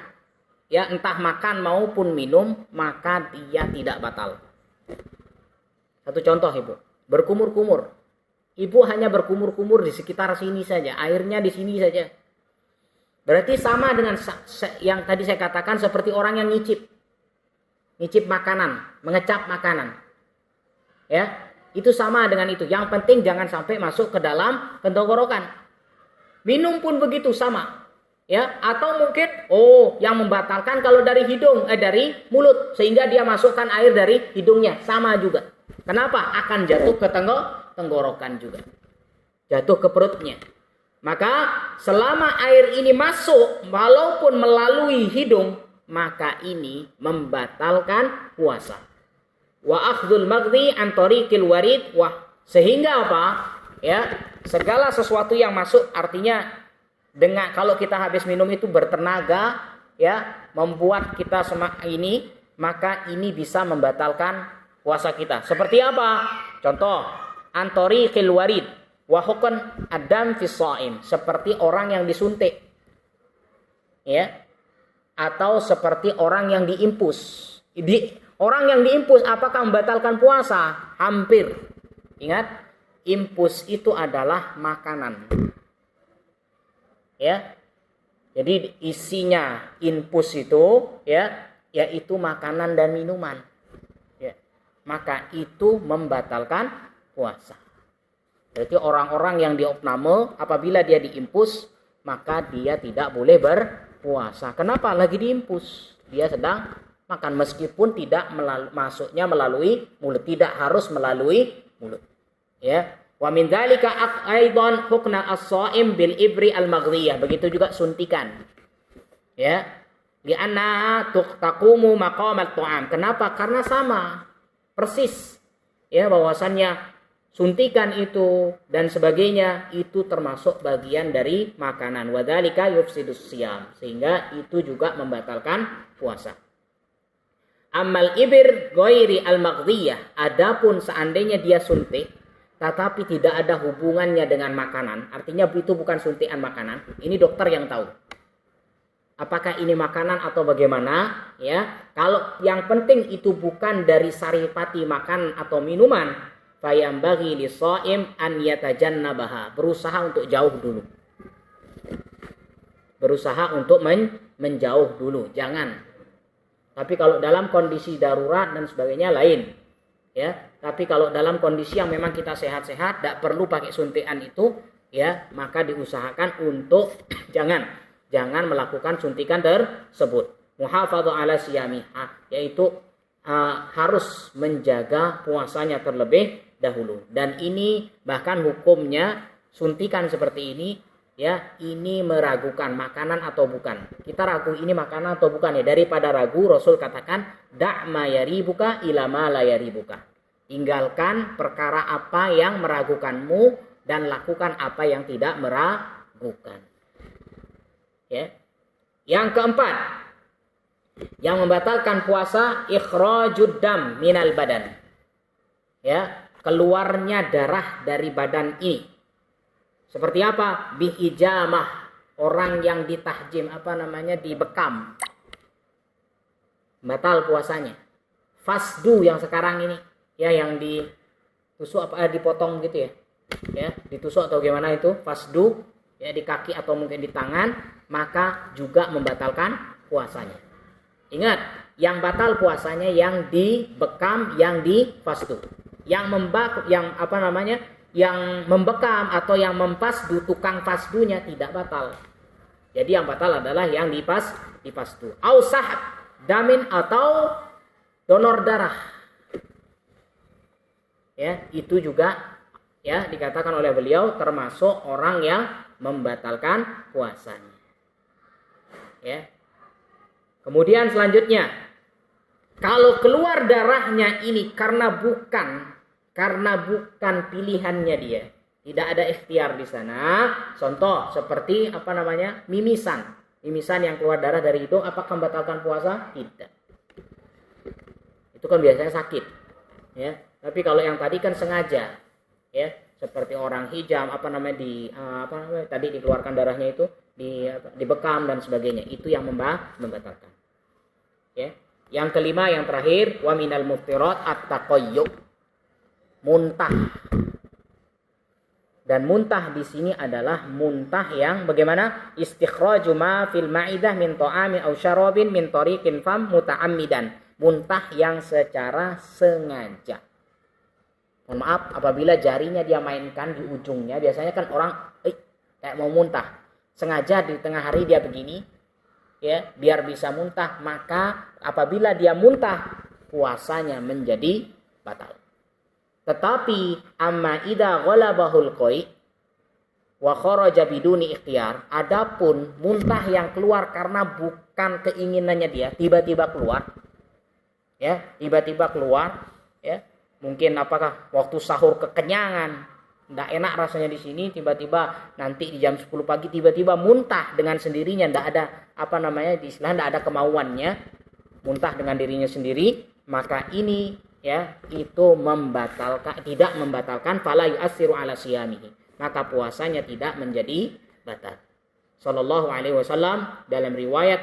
ya, entah makan maupun minum, maka dia tidak batal. Satu contoh, Ibu, berkumur-kumur. Ibu hanya berkumur-kumur di sekitar sini saja, airnya di sini saja. Berarti sama dengan yang tadi saya katakan, seperti orang yang ngicip makanan, mengecap makanan. Ya, itu sama dengan itu. Yang penting jangan sampai masuk ke dalam tenggorokan. Minum pun begitu sama, ya. Atau mungkin yang membatalkan kalau dari hidung, dari mulut, sehingga dia masukkan air dari hidungnya, sama juga. Kenapa? Akan jatuh ke tenggorokan juga, jatuh ke perutnya. Maka selama air ini masuk walaupun melalui hidung, maka ini membatalkan puasa. Wa akhdhul maghdhi an tariqil warid, sehingga apa? Ya, segala sesuatu yang masuk, artinya dengan kalau kita habis minum itu bertenaga, ya, membuat kita ini, maka ini bisa membatalkan puasa kita. Seperti apa? Contoh, antariqil warid wa hukun adam fis shaim, seperti orang yang disuntik. Ya. Atau seperti orang yang diimpus. Orang yang diimpus apakah membatalkan puasa? Hampir. Ingat, impus itu adalah makanan. Ya. Jadi isinya impus itu, ya, yaitu makanan dan minuman. Ya. Maka itu membatalkan puasa. Berarti orang-orang yang diopname apabila dia diimpus, maka dia tidak boleh berpuasa. Kenapa? Lagi diimpus. Dia sedang makan meskipun tidak masuknya melalui mulut, tidak harus melalui mulut. Ya, wa min dzalika aidan hukna as-shaim bil ibri al-maghdiyah. Begitu juga suntikan. Ya. Li anna taqumu maqam at-ta'am. Kenapa? Karena sama. Persis. Ya, bahwasannya suntikan itu dan sebagainya itu termasuk bagian dari makanan. Wa dzalika yufsidus shiyam. Sehingga itu juga membatalkan puasa. Amal ibir ghairi al-maghdiyah. Adapun seandainya dia suntik tetapi tidak ada hubungannya dengan makanan, artinya itu bukan suntikan makanan. Ini dokter yang tahu. Apakah ini makanan atau bagaimana? Ya, kalau yang penting itu bukan dari saripati makan atau minuman, fayambaghi lis-shaim an yatajannabaha. Berusaha untuk jauh dulu. Berusaha untuk menjauh dulu, jangan. Tapi kalau dalam kondisi darurat dan sebagainya lain. Ya, tapi kalau dalam kondisi yang memang kita sehat-sehat, tidak perlu pakai suntikan itu, ya, maka diusahakan untuk jangan melakukan suntikan tersebut. Muhafadzah ala siyamiha, yaitu harus menjaga puasanya terlebih dahulu. Dan ini bahkan hukumnya suntikan seperti ini, ya, ini meragukan makanan atau bukan. Kita ragu ini makanan atau bukan, ya. Daripada ragu, Rasul katakan da' ma yaribuka ila ma la yaribuka. Tinggalkan perkara apa yang meragukanmu dan lakukan apa yang tidak meragukan. Ya. Yang keempat, yang membatalkan puasa ikhrajud dam minal badan. Ya, keluarnya darah dari badan ini. Seperti apa? Bihijamah, orang yang ditahjim, dibekam. Batal puasanya. Fasdu yang sekarang ini, ya, yang ditusuk dipotong gitu ya. Ya, ditusuk atau gimana itu? Fasdu, ya, di kaki atau mungkin di tangan, maka juga membatalkan puasanya. Ingat, yang batal puasanya yang dibekam, yang difasdu. Yang membekam atau yang memfasdu, tukang fasdunya tidak batal. Jadi yang batal adalah yang difasdu. Ausah damin atau donor darah. ya, itu juga ya dikatakan oleh beliau termasuk orang yang membatalkan puasanya. Ya. Kemudian selanjutnya, kalau keluar darahnya ini karena bukan pilihannya dia, tidak ada ikhtiar di sana. Contoh seperti mimisan yang keluar darah dari hidung, apakah membatalkan puasa? Tidak. Itu kan biasanya sakit, ya. Tapi kalau yang tadi kan sengaja, ya, seperti orang hijam tadi dikeluarkan darahnya itu dibekam dan sebagainya, itu yang membatalkan. Ya. Yang kelima, yang terakhir, wa minal muftirat at-taqayyub, muntah. Dan muntah di sini adalah muntah yang bagaimana? Istikhraju ma fil ma'idah min ta'amin aw syarabin min tariqin fam muta'ammidan. Muntah yang secara sengaja. Mohon maaf, apabila jarinya dia mainkan di ujungnya, biasanya kan orang kayak mau muntah. Sengaja di tengah hari dia begini, ya, biar bisa muntah. Maka apabila dia muntah, puasanya menjadi batal. Tetapi amma idza ghalabahul qai wa kharaja biduni ikhtiyar, adapun muntah yang keluar karena bukan keinginannya dia, tiba-tiba keluar, ya, mungkin apakah waktu sahur kekenyangan, enggak enak rasanya di sini, tiba-tiba nanti di jam 10 pagi tiba-tiba muntah dengan sendirinya, enggak ada enggak ada kemauannya, muntah dengan dirinya sendiri, maka ini, ya, itu tidak membatalkan fala yu'assiru ala siyamihi, maka puasanya tidak menjadi batal. Sallallahu alaihi wasallam dalam riwayat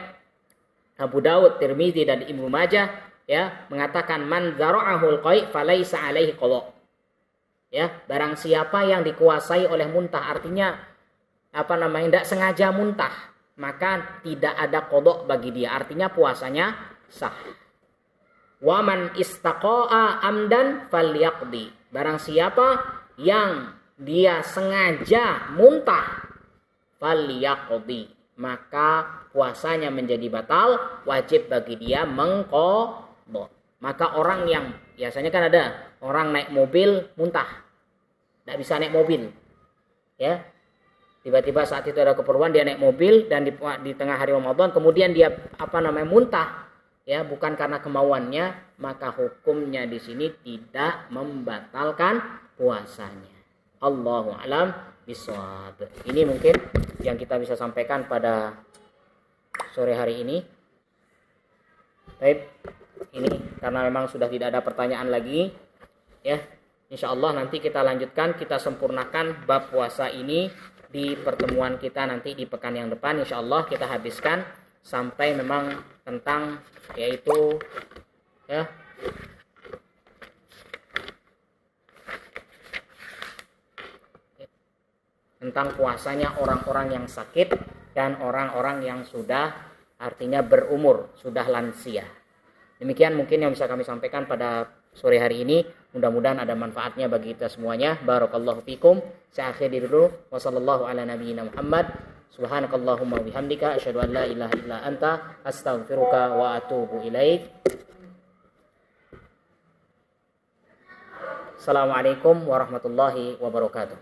Abu Dawud, Tirmizi dan Ibnu Majah, ya, mengatakan man zara'ahul qai falaisa alaihi qada. Ya, barang siapa yang dikuasai oleh muntah, artinya tidak sengaja muntah, maka tidak ada qada bagi dia, artinya puasanya sah. Wa man istaqa'a amdan falyaqdi. Barang siapa yang dia sengaja muntah, falyaqdi, maka puasanya menjadi batal, wajib bagi dia mengqadha. Maka orang yang biasanya kan ada orang naik mobil muntah, tidak bisa naik mobil, ya, tiba-tiba saat itu ada keperluan dia naik mobil dan di tengah hari Ramadan kemudian dia muntah, ya, bukan karena kemauannya, maka hukumnya di sini tidak membatalkan puasanya. Allahu a'lam bishawab. Ini mungkin yang kita bisa sampaikan pada sore hari ini. Baik, ini karena memang sudah tidak ada pertanyaan lagi, ya, insyaallah nanti kita lanjutkan, kita sempurnakan bab puasa ini di pertemuan kita nanti di pekan yang depan. Insyaallah kita habiskan sampai memang tentang, yaitu, ya, tentang puasanya orang-orang yang sakit dan orang-orang yang sudah, artinya berumur, sudah lansia. Demikian mungkin yang bisa kami sampaikan pada sore hari ini. Mudah-mudahan ada manfaatnya bagi kita semuanya. Barakallahu fikum. Saya akhiri dulu. Wassallallahu ala nabiyyina Muhammad. Subhanakallahumma bihamdika asyhadu an la ilaha illa anta astaghfiruka wa atubu ilaik. Assalamualaikum warahmatullahi wabarakatuh.